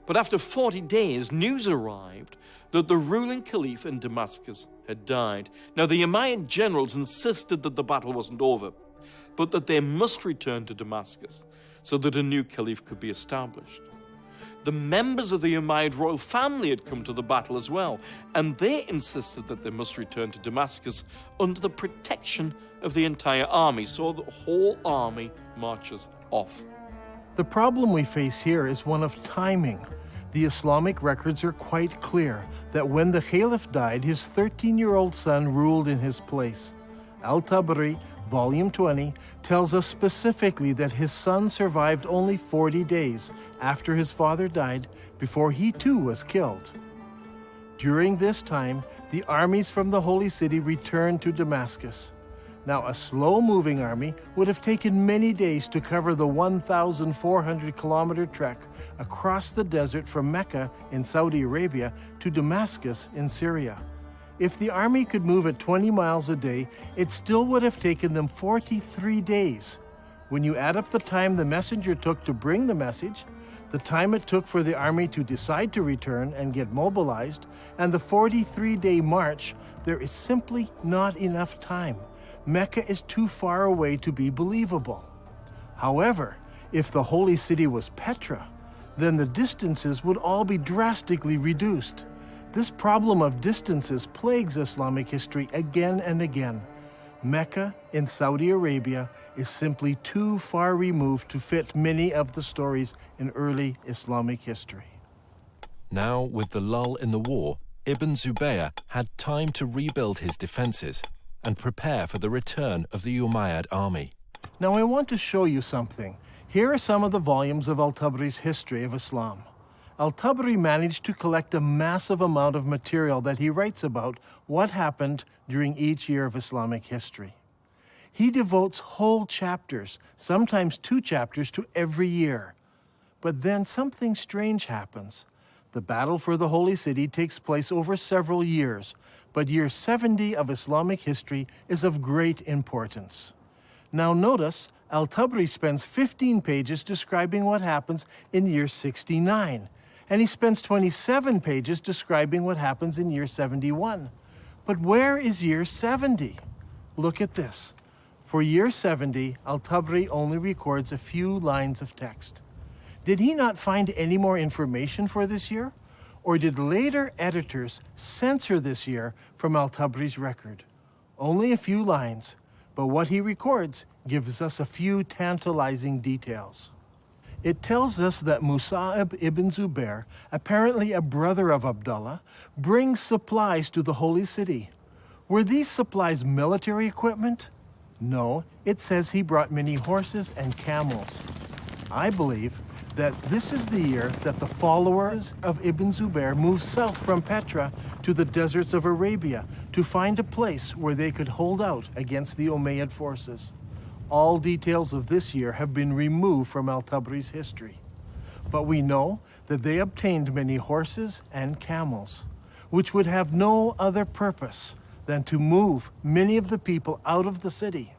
but after 40 days, news arrived that the ruling caliph in Damascus had died. Now, the Umayyad generals insisted that the battle wasn't over, but that they must return to Damascus so that a new caliph could be established. The members of the Umayyad royal family had come to the battle as well, and they insisted that they must return to Damascus under the protection of the entire army, so the whole army marches off. The problem we face here is one of timing. The Islamic records are quite clear that when the Caliph died, his 13-year-old son ruled in his place. Al-Tabari, Volume 20, tells us specifically that his son survived only 40 days after his father died before he too was killed. During this time, the armies from the Holy City returned to Damascus. Now, a slow-moving army would have taken many days to cover the 1,400-kilometer trek across the desert from Mecca in Saudi Arabia to Damascus in Syria. If the army could move at 20 miles a day, it still would have taken them 43 days. When you add up the time the messenger took to bring the message, the time it took for the army to decide to return and get mobilized, and the 43-day march, there is simply not enough time. Mecca is too far away to be believable. However, if the holy city was Petra, then the distances would all be drastically reduced. This problem of distances plagues Islamic history again and again. Mecca in Saudi Arabia is simply too far removed to fit many of the stories in early Islamic history. Now, with the lull in the war, Ibn Zubayr had time to rebuild his defenses and prepare for the return of the Umayyad army. Now I want to show you something. Here are some of the volumes of Al-Tabari's History of Islam. Al-Tabari managed to collect a massive amount of material that he writes about what happened during each year of Islamic history. He devotes whole chapters, sometimes 2 chapters, to every year. But then something strange happens. The battle for the Holy City takes place over several years, but year 70 of Islamic history is of great importance. Now notice, Al-Tabari spends 15 pages describing what happens in year 69, and he spends 27 pages describing what happens in year 71. But where is year 70? Look at this. For year 70, Al-Tabari only records a few lines of text. Did he not find any more information for this year? Or did later editors censor this year from Al-Tabari's record? Only a few lines, but what he records gives us a few tantalizing details. It tells us that Musa'ib ibn Zubair, apparently a brother of Abdullah, brings supplies to the Holy City. Were these supplies military equipment? No, it says he brought many horses and camels. I believe that this is the year that the followers of Ibn Zubair moved south from Petra to the deserts of Arabia to find a place where they could hold out against the Umayyad forces. All details of this year have been removed from Al-Tabari's history. But we know that they obtained many horses and camels, which would have no other purpose than to move many of the people out of the city.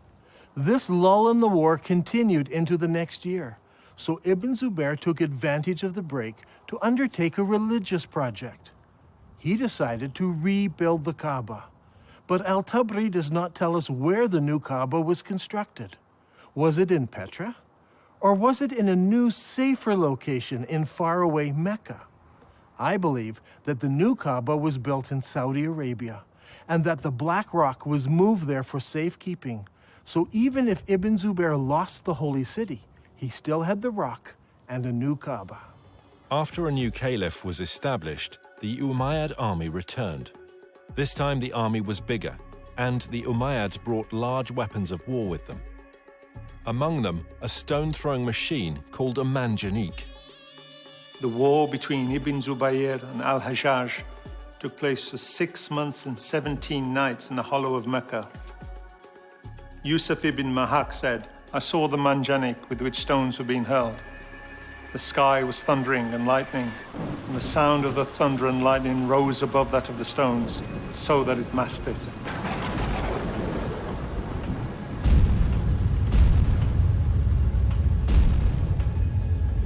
This lull in the war continued into the next year. So Ibn Zubair took advantage of the break to undertake a religious project. He decided to rebuild the Kaaba. But Al-Tabari does not tell us where the new Kaaba was constructed. Was it in Petra? Or was it in a new, safer location in faraway Mecca? I believe that the new Kaaba was built in Saudi Arabia, and that the black rock was moved there for safekeeping. So even if Ibn Zubair lost the holy city, he still had the rock and a new Kaaba. After a new caliph was established, the Umayyad army returned. This time the army was bigger, and the Umayyads brought large weapons of war with them. Among them, a stone-throwing machine called a manjanik. The war between Ibn Zubayr and Al-Hajjaj took place for 6 months and 17 nights in the hollow of Mecca. Yusuf ibn Mahak said, "I saw the manjanik with which stones were being hurled. The sky was thundering and lightning, and the sound of the thunder and lightning rose above that of the stones, so that it masked it."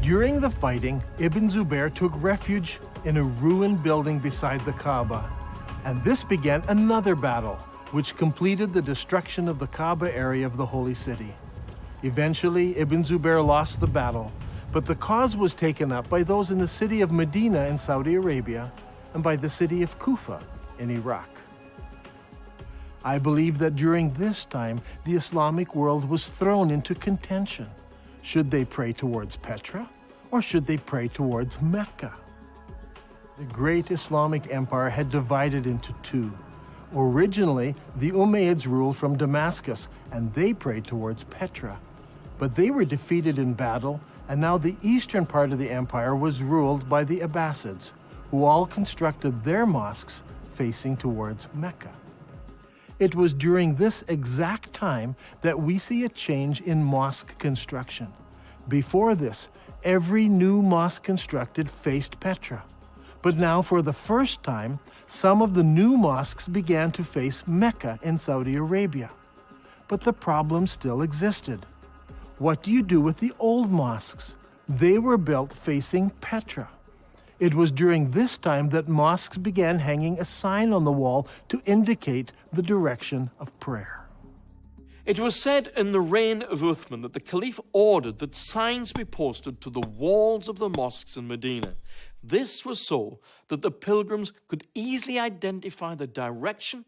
During the fighting, Ibn Zubair took refuge in a ruined building beside the Kaaba, and this began another battle, which completed the destruction of the Kaaba area of the Holy City. Eventually, Ibn Zubair lost the battle, but the cause was taken up by those in the city of Medina in Saudi Arabia and by the city of Kufa in Iraq. I believe that during this time, the Islamic world was thrown into contention. Should they pray towards Petra, or should they pray towards Mecca? The great Islamic empire had divided into two. Originally, the Umayyads ruled from Damascus, and they prayed towards Petra. But they were defeated in battle, and now the eastern part of the empire was ruled by the Abbasids, who all constructed their mosques facing towards Mecca. It was during this exact time that we see a change in mosque construction. Before this, every new mosque constructed faced Petra. But now, for the first time, some of the new mosques began to face Mecca in Saudi Arabia. But the problem still existed. What do you do with the old mosques? They were built facing Petra. It was during this time that mosques began hanging a sign on the wall to indicate the direction of prayer. It was said in the reign of Uthman that the Caliph ordered that signs be posted to the walls of the mosques in Medina. This was so that the pilgrims could easily identify the direction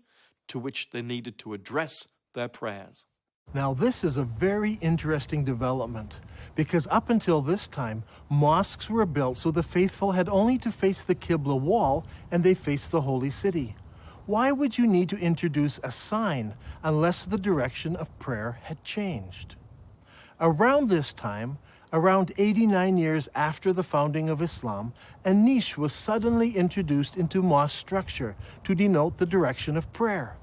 to which they needed to address their prayers. Now, this is a very interesting development, because up until this time, mosques were built so the faithful had only to face the Qibla wall and they faced the holy city. Why would you need to introduce a sign unless the direction of prayer had changed? Around this time, around 89 years after the founding of Islam, a niche was suddenly introduced into mosque structure to denote the direction of prayer.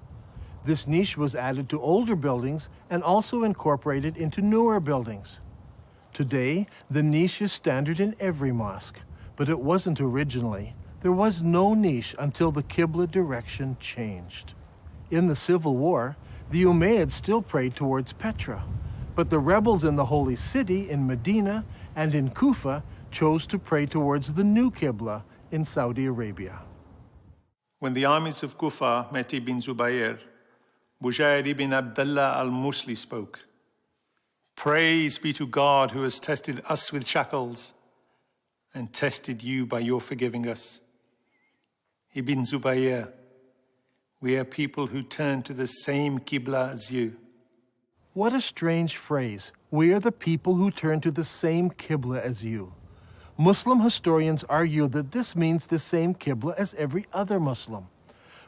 This niche was added to older buildings and also incorporated into newer buildings. Today, the niche is standard in every mosque, but it wasn't originally. There was no niche until the Qibla direction changed. In the Civil War, the Umayyads still prayed towards Petra, but the rebels in the Holy City in Medina and in Kufa chose to pray towards the new Qibla in Saudi Arabia. When the armies of Kufa met Ibn Zubayr, Bujair ibn Abdullah al-Musli spoke. Praise be to God who has tested us with shackles and tested you by your forgiving us. Ibn Zubayr, we are people who turn to the same Qibla as you. What a strange phrase. We are the people who turn to the same Qibla as you. Muslim historians argue that this means the same Qibla as every other Muslim.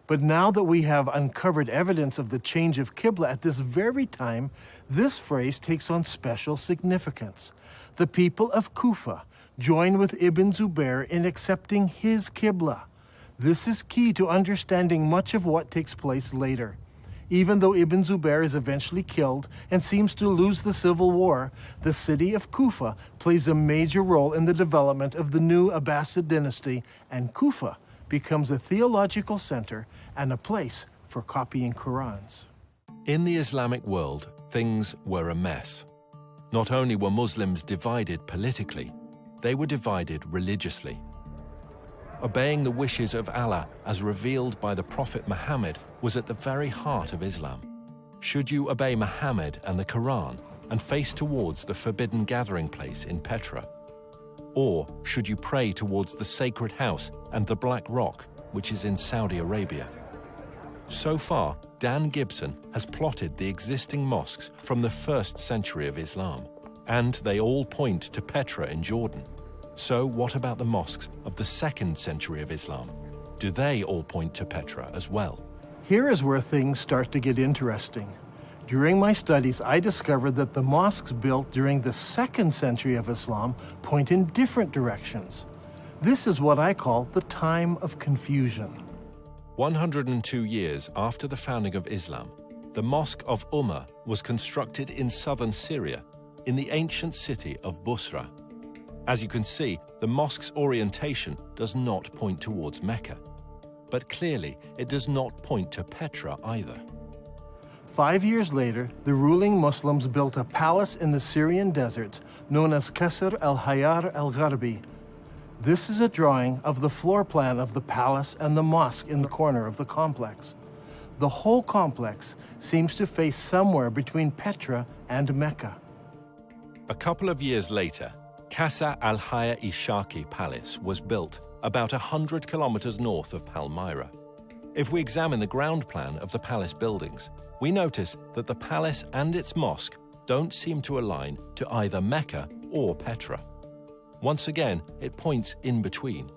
But now that we have uncovered evidence of the change of Qibla at this very time, this phrase takes on special significance. The people of Kufa join with Ibn Zubayr in accepting his Qibla. This is key to understanding much of what takes place later. Even though Ibn Zubayr is eventually killed and seems to lose the civil war, the city of Kufa plays a major role in the development of the new Abbasid dynasty, and Kufa becomes a theological center and a place for copying Qurans. In the Islamic world, things were a mess. Not only were Muslims divided politically, they were divided religiously. Obeying the wishes of Allah as revealed by the Prophet Muhammad was at the very heart of Islam. Should you obey Muhammad and the Quran and face towards the forbidden gathering place in Petra? Or should you pray towards the sacred house and the Black Rock, which is in Saudi Arabia? So far, Dan Gibson has plotted the existing mosques from the 1st century of Islam, and they all point to Petra in Jordan. So what about the mosques of the 2nd century of Islam? Do they all point to Petra as well? Here is where things start to get interesting. During my studies, I discovered that the mosques built during the 2nd century of Islam point in different directions. This is what I call the time of confusion. 102 years after the founding of Islam, the Mosque of Ummah was constructed in southern Syria, in the ancient city of Busra. As you can see, the mosque's orientation does not point towards Mecca. But clearly, it does not point to Petra either. 5 years later, the ruling Muslims built a palace in the Syrian deserts known as Qasr al-Hayar al-Gharbi. This is a drawing of the floor plan of the palace and the mosque in the corner of the complex. The whole complex seems to face somewhere between Petra and Mecca. A couple of years later, Qasr al-Hayar-i-Shaki Palace was built about 100 kilometers north of Palmyra. If we examine the ground plan of the palace buildings, we notice that the palace and its mosque don't seem to align to either Mecca or Petra. Once again, it points in between.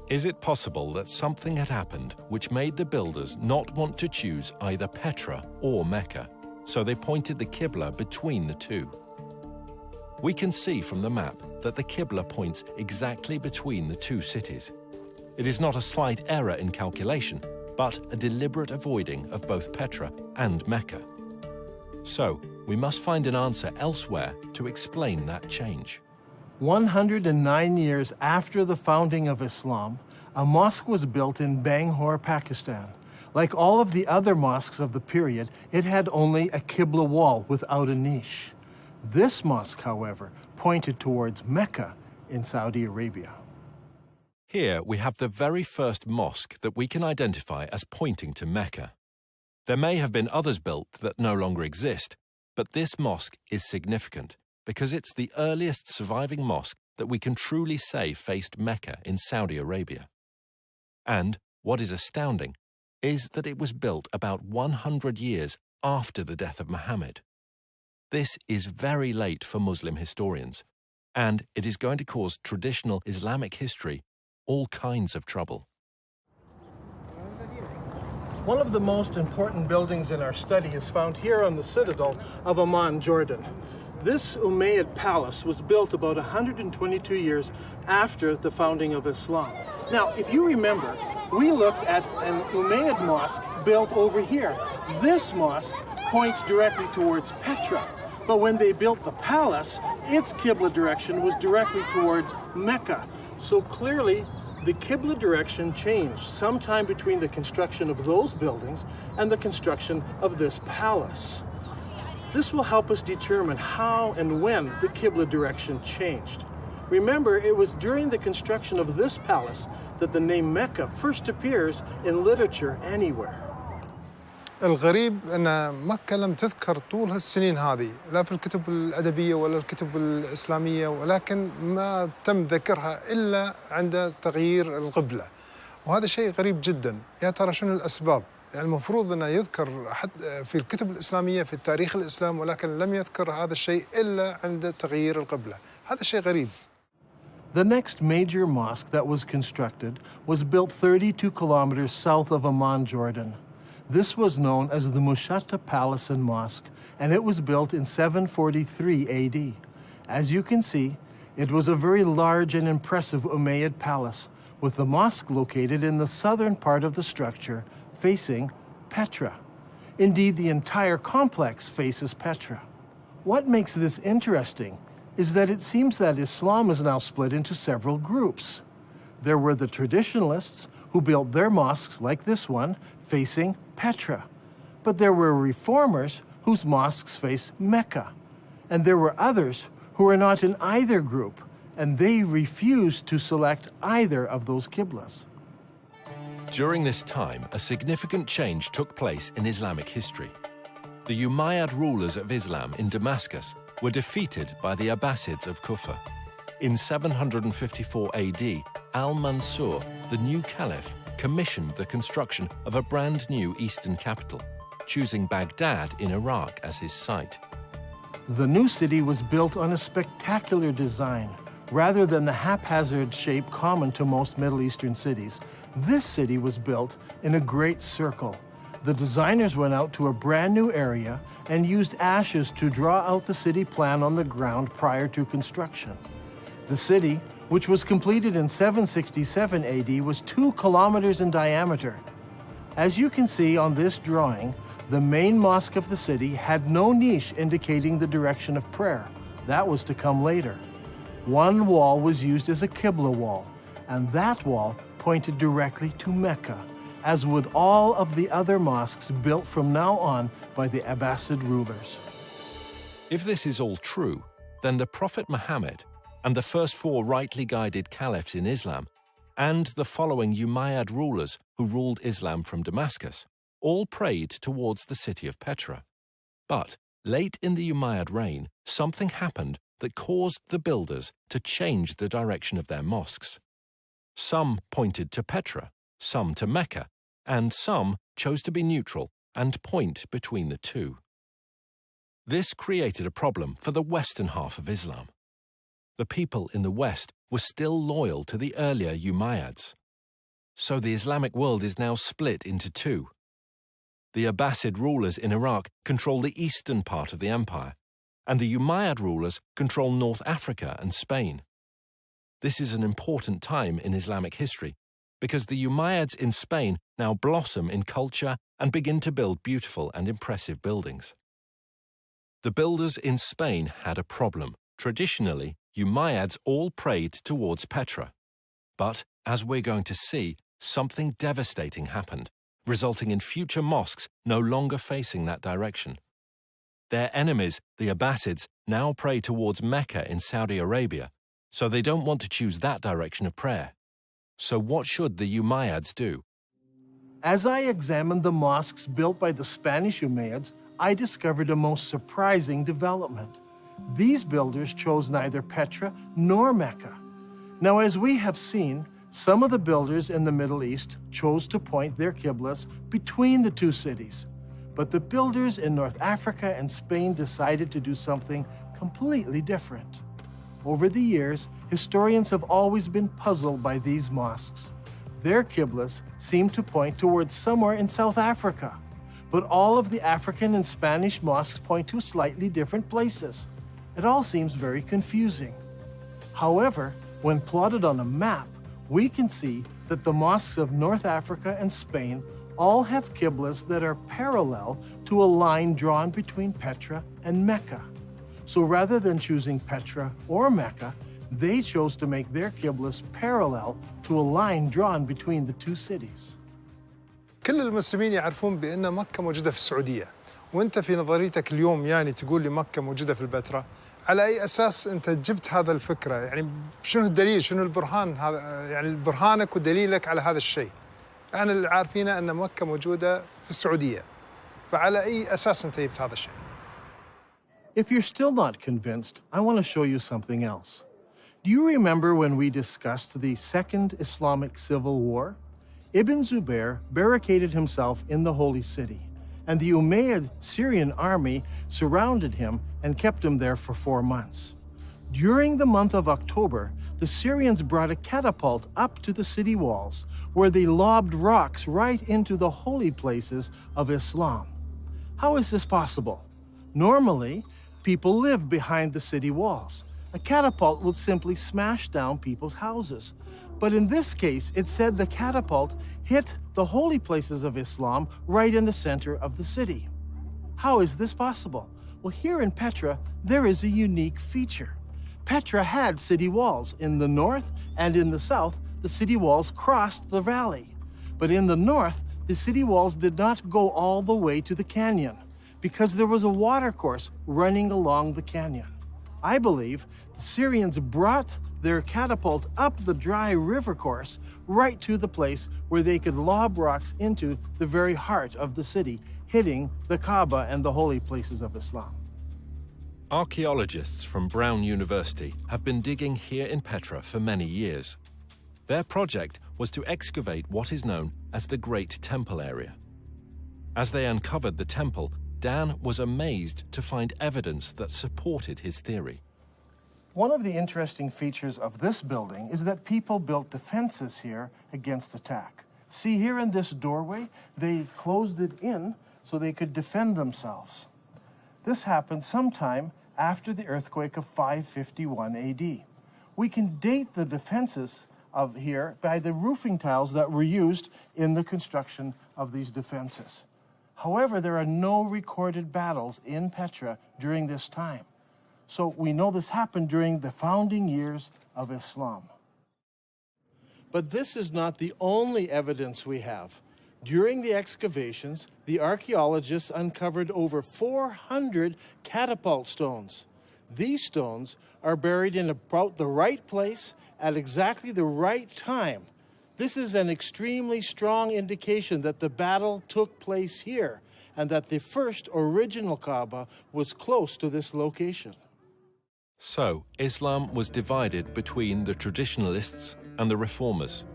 Is it possible that something had happened which made the builders not want to choose either Petra or Mecca, so they pointed the Qibla between the two? We can see from the map that the Qibla points exactly between the two cities. It is not a slight error in calculation, but a deliberate avoiding of both Petra and Mecca. So, we must find an answer elsewhere to explain that change. 109 years after the founding of Islam, a mosque was built in Bangalore, Pakistan. Like all of the other mosques of the period, it had only a Qibla wall without a niche. This mosque, however, pointed towards Mecca in Saudi Arabia. Here we have the very first mosque that we can identify as pointing to Mecca. There may have been others built that no longer exist, but this mosque is significant because it's the earliest surviving mosque that we can truly say faced Mecca in Saudi Arabia. And what is astounding is that it was built about 100 years after the death of Muhammad. This is very late for Muslim historians, and it is going to cause traditional Islamic history all kinds of trouble. One of the most important buildings in our study is found here on the citadel of Amman, Jordan. This Umayyad palace was built about 122 years after the founding of Islam. Now, if you remember, we looked at an Umayyad mosque built over here. This mosque points directly towards Petra, but when they built the palace, its Qibla direction was directly towards Mecca. So clearly, the Qibla direction changed sometime between the construction of those buildings and the construction of this palace. This will help us determine how and when the Qibla direction changed. Remember, it was during the construction of this palace that the name Mecca first appears in literature anywhere. الغريب أن مكة لم تذكر طول هالسنين هذه لا في الكتب الأدبية ولا الكتب الإسلامية، ولكن ما تم ذكرها إلا عند تغيير القبلة، وهذا شيء غريب جدا. يا ترى شنو الأسباب؟ يعني المفروض أنه يذكر في الكتب الإسلامية في تاريخ الإسلام، ولكن لم يذكر هذا الشيء إلا عند تغيير القبلة. هذا شيء غريب. The next major mosque that was constructed was built 32 kilometers south of Amman, Jordan. This was known as the Mushatta Palace and Mosque, and it was built in 743 AD. As you can see, it was a very large and impressive Umayyad palace, with the mosque located in the southern part of the structure, facing Petra. Indeed, the entire complex faces Petra. What makes this interesting is that it seems that Islam is now split into several groups. There were the traditionalists, who built their mosques like this one, facing Petra. But there were reformers whose mosques face Mecca. And there were others who were not in either group, and they refused to select either of those qiblas. During this time, a significant change took place in Islamic history. The Umayyad rulers of Islam in Damascus were defeated by the Abbasids of Kufa. In 754 AD, Al-Mansur, the new caliph, commissioned the construction of a brand new eastern capital, choosing Baghdad in Iraq as his site. The new city was built on a spectacular design. Rather than the haphazard shape common to most Middle Eastern cities, this city was built in a great circle. The designers went out to a brand new area and used ashes to draw out the city plan on the ground prior to construction. The city, which was completed in 767 AD, was 2 kilometers in diameter. As you can see on this drawing, the main mosque of the city had no niche indicating the direction of prayer. That was to come later. One wall was used as a Qibla wall, and that wall pointed directly to Mecca, as would all of the other mosques built from now on by the Abbasid rulers. If this is all true, then the Prophet Muhammad and the first 4 rightly guided caliphs in Islam, and the following Umayyad rulers who ruled Islam from Damascus, all prayed towards the city of Petra. But late in the Umayyad reign, something happened that caused the builders to change the direction of their mosques. Some pointed to Petra, some to Mecca, and some chose to be neutral and point between the two. This created a problem for the western half of Islam. The people in the West were still loyal to the earlier Umayyads, So the Islamic world is now split into two. The Abbasid rulers in Iraq control the eastern part of the empire, and the Umayyad rulers control North Africa and Spain. This is an important time in Islamic history, because the Umayyads in Spain now blossom in culture and begin to build beautiful and impressive buildings. The builders in Spain had a problem. Traditionally, Umayyads all prayed towards Petra. But, as we're going to see, something devastating happened, resulting in future mosques no longer facing that direction. Their enemies, the Abbasids, now pray towards Mecca in Saudi Arabia, so they don't want to choose that direction of prayer. So what should the Umayyads do? As I examined the mosques built by the Spanish Umayyads, I discovered a most surprising development. These builders chose neither Petra nor Mecca. Now, as we have seen, some of the builders in the Middle East chose to point their kiblats between the two cities. But the builders in North Africa and Spain decided to do something completely different. Over the years, historians have always been puzzled by these mosques. Their kiblats seem to point towards somewhere in South Africa, but all of the African and Spanish mosques point to slightly different places. It all seems very confusing. However, when plotted on a map, we can see that the mosques of North Africa and Spain all have kiblats that are parallel to a line drawn between Petra and Mecca. So rather than choosing Petra or Mecca, they chose to make their kiblats parallel to a line drawn between the two cities. كل المسلمين يعرفون بأن مكة موجودة في السعودية، وأنت في نظريتك اليوم يعني تقول لي مكة موجودة في البتراء، على أي أساس أنت جبت هذا الفكرة؟ يعني شنو الدليل؟ شنو البرهان هذا؟ يعني برهانك ودليلك على هذا الشيء؟ احنا اللي عارفينه أن مكة موجودة في السعودية، فعلى أي أساس أنت جبت هذا الشيء؟ If you're still not convinced, I want to show you something else. Do you remember when we discussed the Second Islamic Civil War? Ibn Zubair barricaded himself in the Holy City, and the Umayyad Syrian army surrounded him and kept him there for 4 months. During the month of October, the Syrians brought a catapult up to the city walls, where they lobbed rocks right into the holy places of Islam. How is this possible? Normally, people live behind the city walls. A catapult would simply smash down people's houses. But in this case, it said the catapult hit the holy places of Islam right in the center of the city. How is this possible? Well, here in Petra, there is a unique feature. Petra had city walls. In the north and in the south, the city walls crossed the valley. But in the north, the city walls did not go all the way to the canyon because there was a watercourse running along the canyon. I believe the Syrians brought their catapult up the dry river course right to the place where they could lob rocks into the very heart of the city, hitting the Kaaba and the holy places of Islam. Archaeologists from Brown University have been digging here in Petra for many years. Their project was to excavate what is known as the Great Temple area. As they uncovered the temple, Dan was amazed to find evidence that supported his theory. One of the interesting features of this building is that people built defenses here against attack. See, here in this doorway, they closed it in so they could defend themselves. This happened sometime after the earthquake of 551 AD. We can date the defenses of here by the roofing tiles that were used in the construction of these defenses. However, there are no recorded battles in Petra during this time. So we know this happened during the founding years of Islam. But this is not the only evidence we have. During the excavations, the archaeologists uncovered over 400 catapult stones. These stones are buried in about the right place at exactly the right time. This is an extremely strong indication that the battle took place here and that the first original Kaaba was close to this location. So, Islam was divided between the traditionalists and the reformers.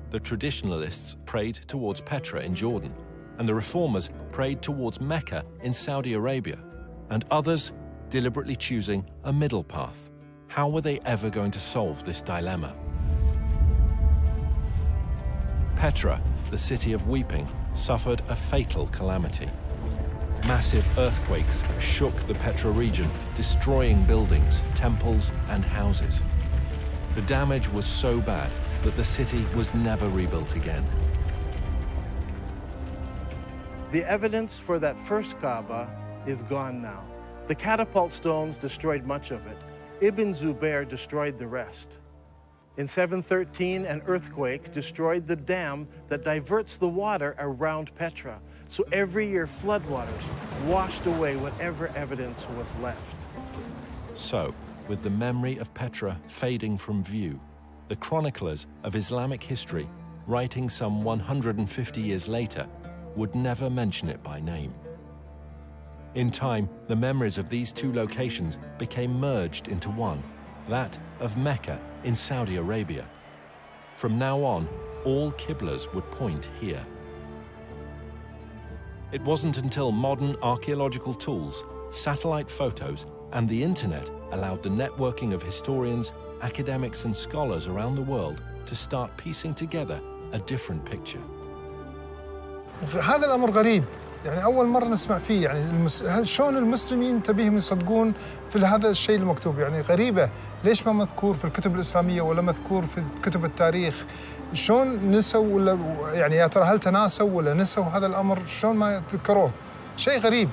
The traditionalists prayed towards Petra in Jordan, and the reformers prayed towards Mecca in Saudi Arabia, and others deliberately choosing a middle path. How were they ever going to solve this dilemma? Petra, the city of weeping, suffered a fatal calamity. Massive earthquakes shook the Petra region, destroying buildings, temples, and houses. The damage was so bad that the city was never rebuilt again. The evidence for that first Kaaba is gone now. The catapult stones destroyed much of it. Ibn Zubair destroyed the rest. In 713, an earthquake destroyed the dam that diverts the water around Petra. So every year, floodwaters washed away whatever evidence was left. So, with the memory of Petra fading from view, the chroniclers of Islamic history, writing some 150 years later, would never mention it by name. In time, the memories of these two locations became merged into one, that of Mecca in Saudi Arabia. From now on, all Qiblas would point here. It wasn't until modern archaeological tools, satellite photos, and the internet allowed the networking of historians, academics, and scholars around the world to start piecing together a different picture. هذا الأمر غريب، يعني أول مرة نسمع فيه، يعني شلون المسلمين تبيهم يصدقون في هذا الشيء المكتوب، يعني غريبة، ليش ما مذكور في الكتب الإسلامية ولا مذكور في كتب التاريخ؟ شلون نسوا ولا يعني يا ترى هل تناسوا ولا نسوا هذا الأمر؟ شلون ما يتذكروه؟ شيء غريب.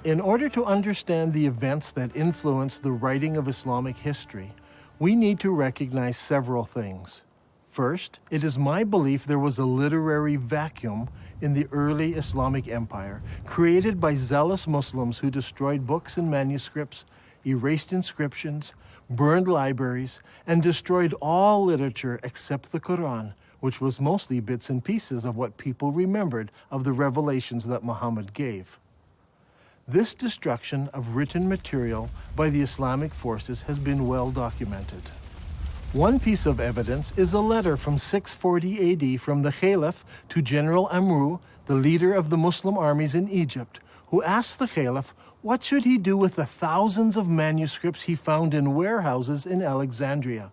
In order to understand the events that influenced the writing of Islamic history, we need to recognize several things. First, it is my belief there was a literary vacuum in the early Islamic empire, created by zealous Muslims who destroyed books and manuscripts, erased inscriptions, burned libraries, and destroyed all literature except the Quran, which was mostly bits and pieces of what people remembered of the revelations that Muhammad gave. This destruction of written material by the Islamic forces has been well documented. One piece of evidence is a letter from 640 AD from the Caliph to General Amru, the leader of the Muslim armies in Egypt, who asked the Caliph what should he do with the thousands of manuscripts he found in warehouses in Alexandria.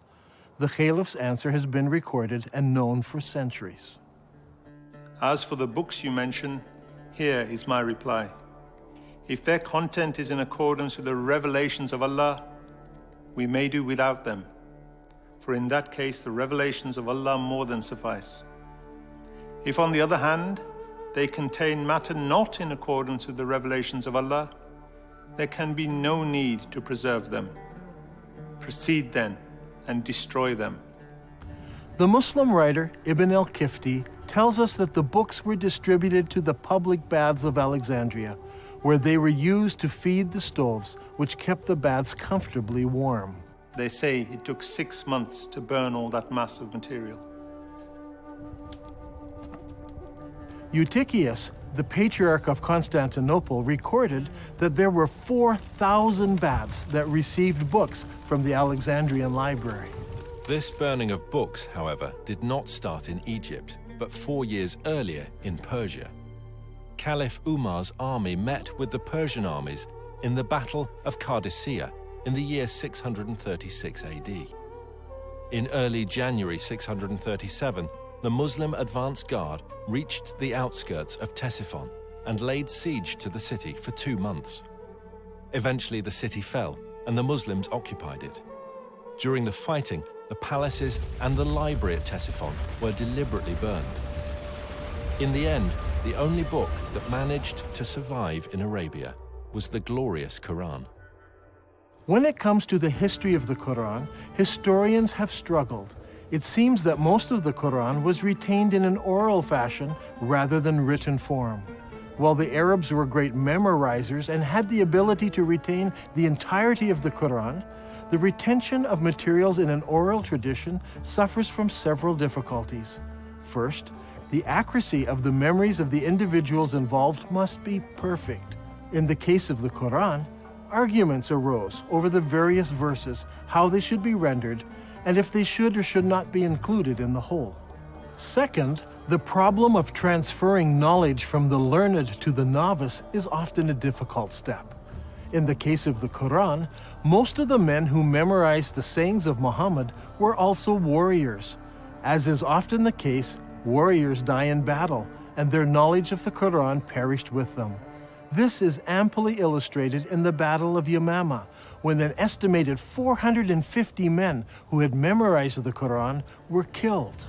The Caliph's answer has been recorded and known for centuries. As for the books you mention, here is my reply. If their content is in accordance with the revelations of Allah, we may do without them. For in that case, the revelations of Allah more than suffice. If, on the other hand, they contain matter not in accordance with the revelations of Allah, there can be no need to preserve them. Proceed then and destroy them. The Muslim writer Ibn al-Kifti tells us that the books were distributed to the public baths of Alexandria, where they were used to feed the stoves, which kept the baths comfortably warm. They say it took 6 months to burn all that mass of material. Eutychius, the Patriarch of Constantinople, recorded that there were 4,000 baths that received books from the Alexandrian library. This burning of books, however, did not start in Egypt, but 4 years earlier in Persia. Caliph Umar's army met with the Persian armies in the Battle of Qadisiyah in the year 636 AD. In early January 637, the Muslim advance guard reached the outskirts of Ctesiphon and laid siege to the city for 2 months. Eventually, the city fell and the Muslims occupied it. During the fighting, the palaces and the library at Ctesiphon were deliberately burned. In the end, the only book that managed to survive in Arabia was the glorious Quran. When it comes to the history of the Quran, historians have struggled. It seems that most of the Quran was retained in an oral fashion rather than written form. While the Arabs were great memorizers and had the ability to retain the entirety of the Quran, the retention of materials in an oral tradition suffers from several difficulties. First, the accuracy of the memories of the individuals involved must be perfect. In the case of the Quran, arguments arose over the various verses, how they should be rendered, and if they should or should not be included in the whole. Second, the problem of transferring knowledge from the learned to the novice is often a difficult step. In the case of the Quran, most of the men who memorized the sayings of Muhammad were also warriors. As is often the case, Warriors die in battle, and their knowledge of the Quran perished with them. This is amply illustrated in the Battle of Yamama, when an estimated 450 men who had memorized the Quran were killed.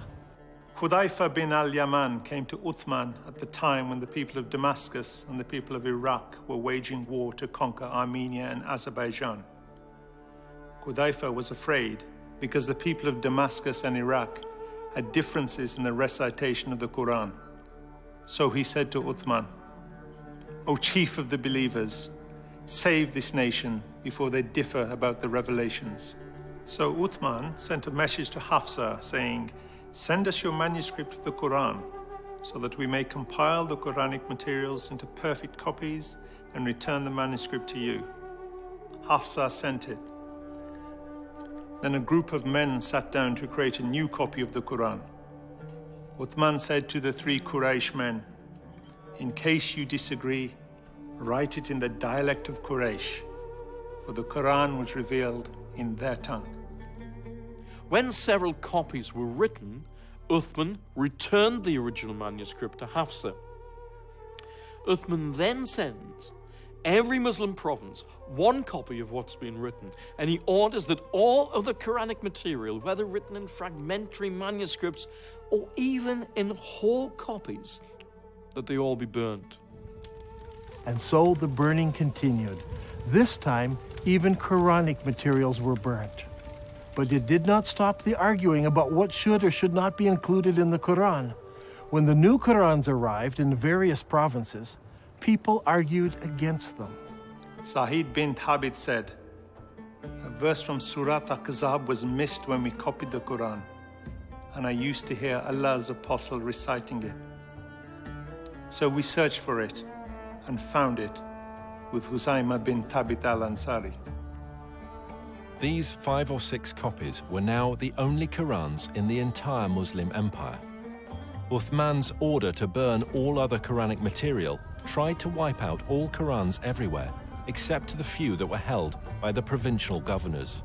Hudayfa bin al-Yaman came to Uthman at the time when the people of Damascus and the people of Iraq were waging war to conquer Armenia and Azerbaijan. Hudayfa was afraid because the people of Damascus and Iraq had differences in the recitation of the Quran. So he said to Uthman, "O chief of the believers, save this nation before they differ about the revelations." So Uthman sent a message to Hafsa saying, "Send us your manuscript of the Quran so that we may compile the Quranic materials into perfect copies and return the manuscript to you." Hafsa sent it. Then a group of men sat down to create a new copy of the Quran. Uthman said to the 3 Quraysh men, "In case you disagree, write it in the dialect of Quraysh, for the Quran was revealed in their tongue." When several copies were written, Uthman returned the original manuscript to Hafsa. Uthman then sends every Muslim province one copy of what's been written, and he orders that all of the Quranic material, whether written in fragmentary manuscripts or even in whole copies, that they all be burned. And so the burning continued. This time, even Quranic materials were burnt. But it did not stop the arguing about what should or should not be included in the Quran. When the new Qurans arrived in various provinces, people argued against them. Sa'id bin Thabit said, "A verse from Surah Al-Ahzab was missed when we copied the Quran, and I used to hear Allah's apostle reciting it. So we searched for it and found it with Husayma bin Thabit al-Ansari." These 5 or 6 copies were now the only Qurans in the entire Muslim empire. Uthman's order to burn all other Quranic material tried to wipe out all Qurans everywhere, except the few that were held by the provincial governors.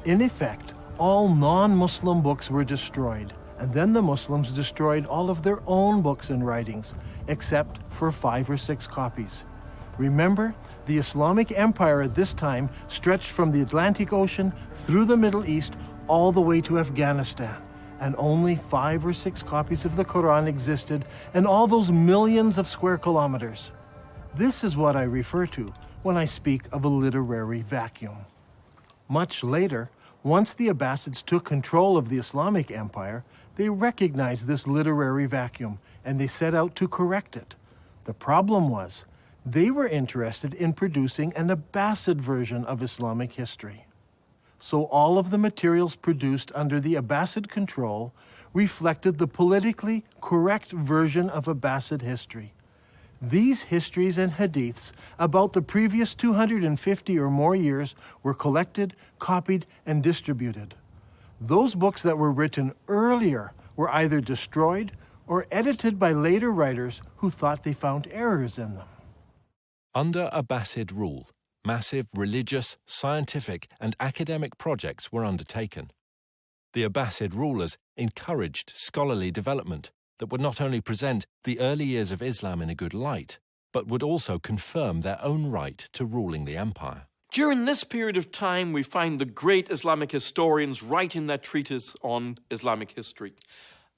In effect, all non-Muslim books were destroyed, and then the Muslims destroyed all of their own books and writings, except for 5 or 6 copies. Remember, the Islamic Empire at this time stretched from the Atlantic Ocean through the Middle East all the way to Afghanistan, and only 5 or 6 copies of the Quran existed in all those millions of square kilometers. This is what I refer to when I speak of a literary vacuum. Much later, once the Abbasids took control of the Islamic Empire, they recognized this literary vacuum and they set out to correct it. The problem was, they were interested in producing an Abbasid version of Islamic history. So all of the materials produced under the Abbasid control reflected the politically correct version of Abbasid history. These histories and hadiths about the previous 250 or more years were collected, copied, and distributed. Those books that were written earlier were either destroyed or edited by later writers who thought they found errors in them. Under Abbasid rule, massive religious, scientific, and academic projects were undertaken. The Abbasid rulers encouraged scholarly development that would not only present the early years of Islam in a good light, but would also confirm their own right to ruling the empire. During this period of time, we find the great Islamic historians writing their treatise on Islamic history,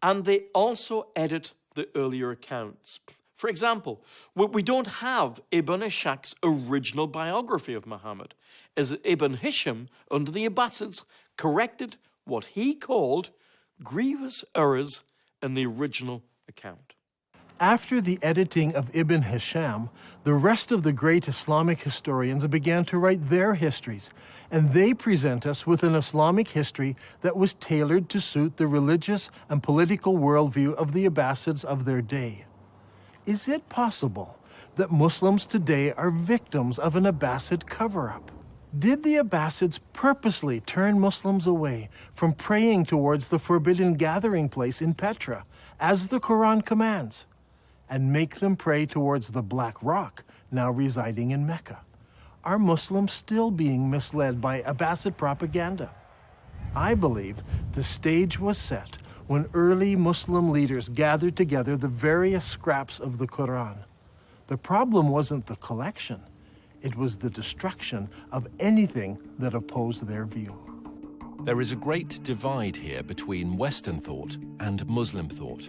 and they also edit the earlier accounts. For example, we don't have Ibn Ishaq's original biography of Muhammad, as Ibn Hisham, under the Abbasids, corrected what he called grievous errors in the original account. After the editing of Ibn Hisham, the rest of the great Islamic historians began to write their histories, and they present us with an Islamic history that was tailored to suit the religious and political worldview of the Abbasids of their day. Is it possible that Muslims today are victims of an Abbasid cover-up? Did the Abbasids purposely turn Muslims away from praying towards the forbidden gathering place in Petra, as the Quran commands, and make them pray towards the Black Rock, now residing in Mecca? Are Muslims still being misled by Abbasid propaganda? I believe the stage was set when early Muslim leaders gathered together the various scraps of the Quran. The problem wasn't the collection, it was the destruction of anything that opposed their view. There is a great divide here between Western thought and Muslim thought.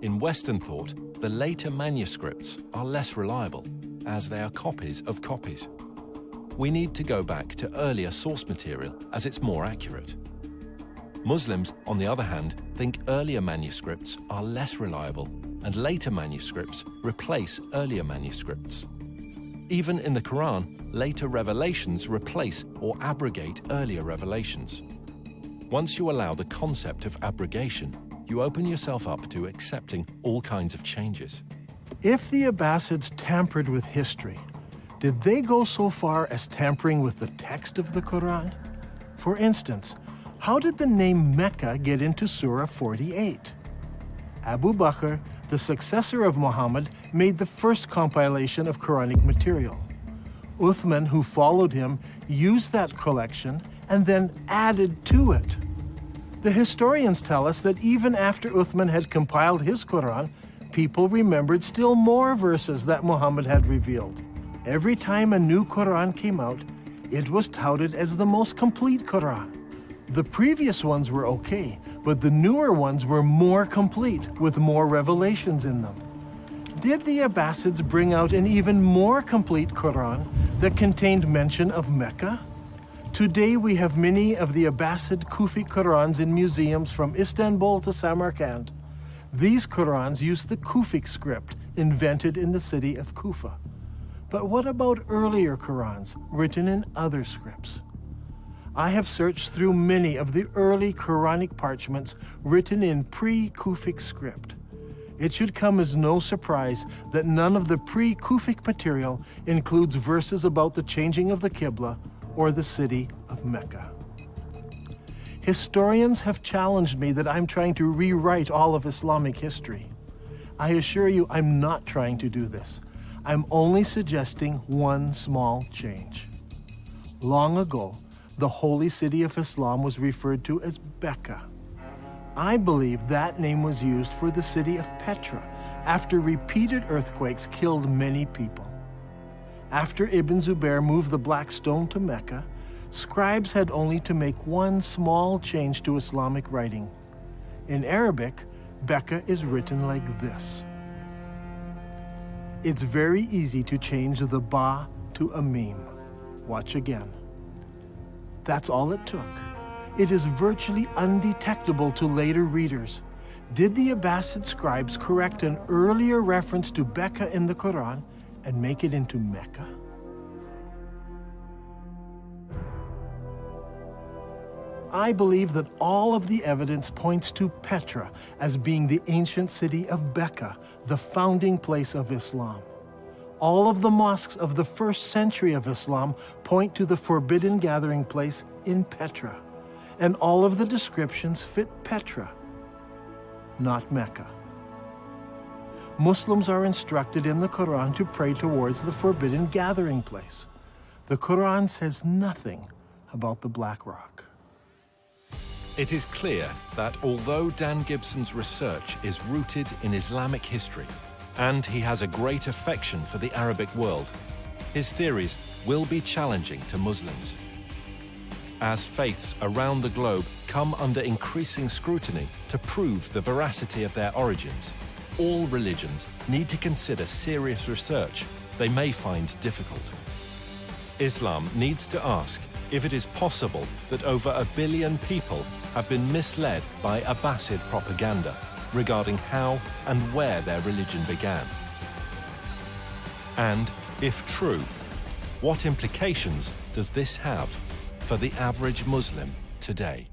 In Western thought, the later manuscripts are less reliable, as they are copies of copies. We need to go back to earlier source material, as it's more accurate. Muslims, on the other hand, think earlier manuscripts are less reliable, and later manuscripts replace earlier manuscripts. Even in the Quran, later revelations replace or abrogate earlier revelations. Once you allow the concept of abrogation, you open yourself up to accepting all kinds of changes. If the Abbasids tampered with history, did they go so far as tampering with the text of the Quran? For instance, how did the name Mecca get into Surah 48? Abu Bakr, the successor of Muhammad, made the first compilation of Quranic material. Uthman, who followed him, used that collection and then added to it. The historians tell us that even after Uthman had compiled his Quran, people remembered still more verses that Muhammad had revealed. Every time a new Quran came out, it was touted as the most complete Quran. The previous ones were okay, but the newer ones were more complete, with more revelations in them. Did the Abbasids bring out an even more complete Quran that contained mention of Mecca? Today we have many of the Abbasid Kufi Qurans in museums from Istanbul to Samarkand. These Qurans use the Kufic script invented in the city of Kufa. But what about earlier Qurans written in other scripts? I have searched through many of the early Quranic parchments written in pre-Kufic script. It should come as no surprise that none of the pre-Kufic material includes verses about the changing of the Qibla or the city of Mecca. Historians have challenged me that I'm trying to rewrite all of Islamic history. I assure you I'm not trying to do this. I'm only suggesting one small change. Long ago, the holy city of Islam was referred to as Becca. I believe that name was used for the city of Petra after repeated earthquakes killed many people. After Ibn Zubair moved the black stone to Mecca, scribes had only to make one small change to Islamic writing. In Arabic, Becca is written like this. It's very easy to change the ba to a mim. Watch again. That's all it took. It is virtually undetectable to later readers. Did the Abbasid scribes correct an earlier reference to Becca in the Quran and make it into Mecca? I believe that all of the evidence points to Petra as being the ancient city of Becca, the founding place of Islam. All of the mosques of the first century of Islam point to the forbidden gathering place in Petra, and all of the descriptions fit Petra, not Mecca. Muslims are instructed in the Quran to pray towards the forbidden gathering place. The Quran says nothing about the Black Rock. It is clear that although Dan Gibson's research is rooted in Islamic history, and he has a great affection for the Arabic world, his theories will be challenging to Muslims. As faiths around the globe come under increasing scrutiny to prove the veracity of their origins, all religions need to consider serious research they may find difficult. Islam needs to ask if it is possible that over 1 billion people have been misled by Abbasid propaganda regarding how and where their religion began. And, if true, what implications does this have for the average Muslim today?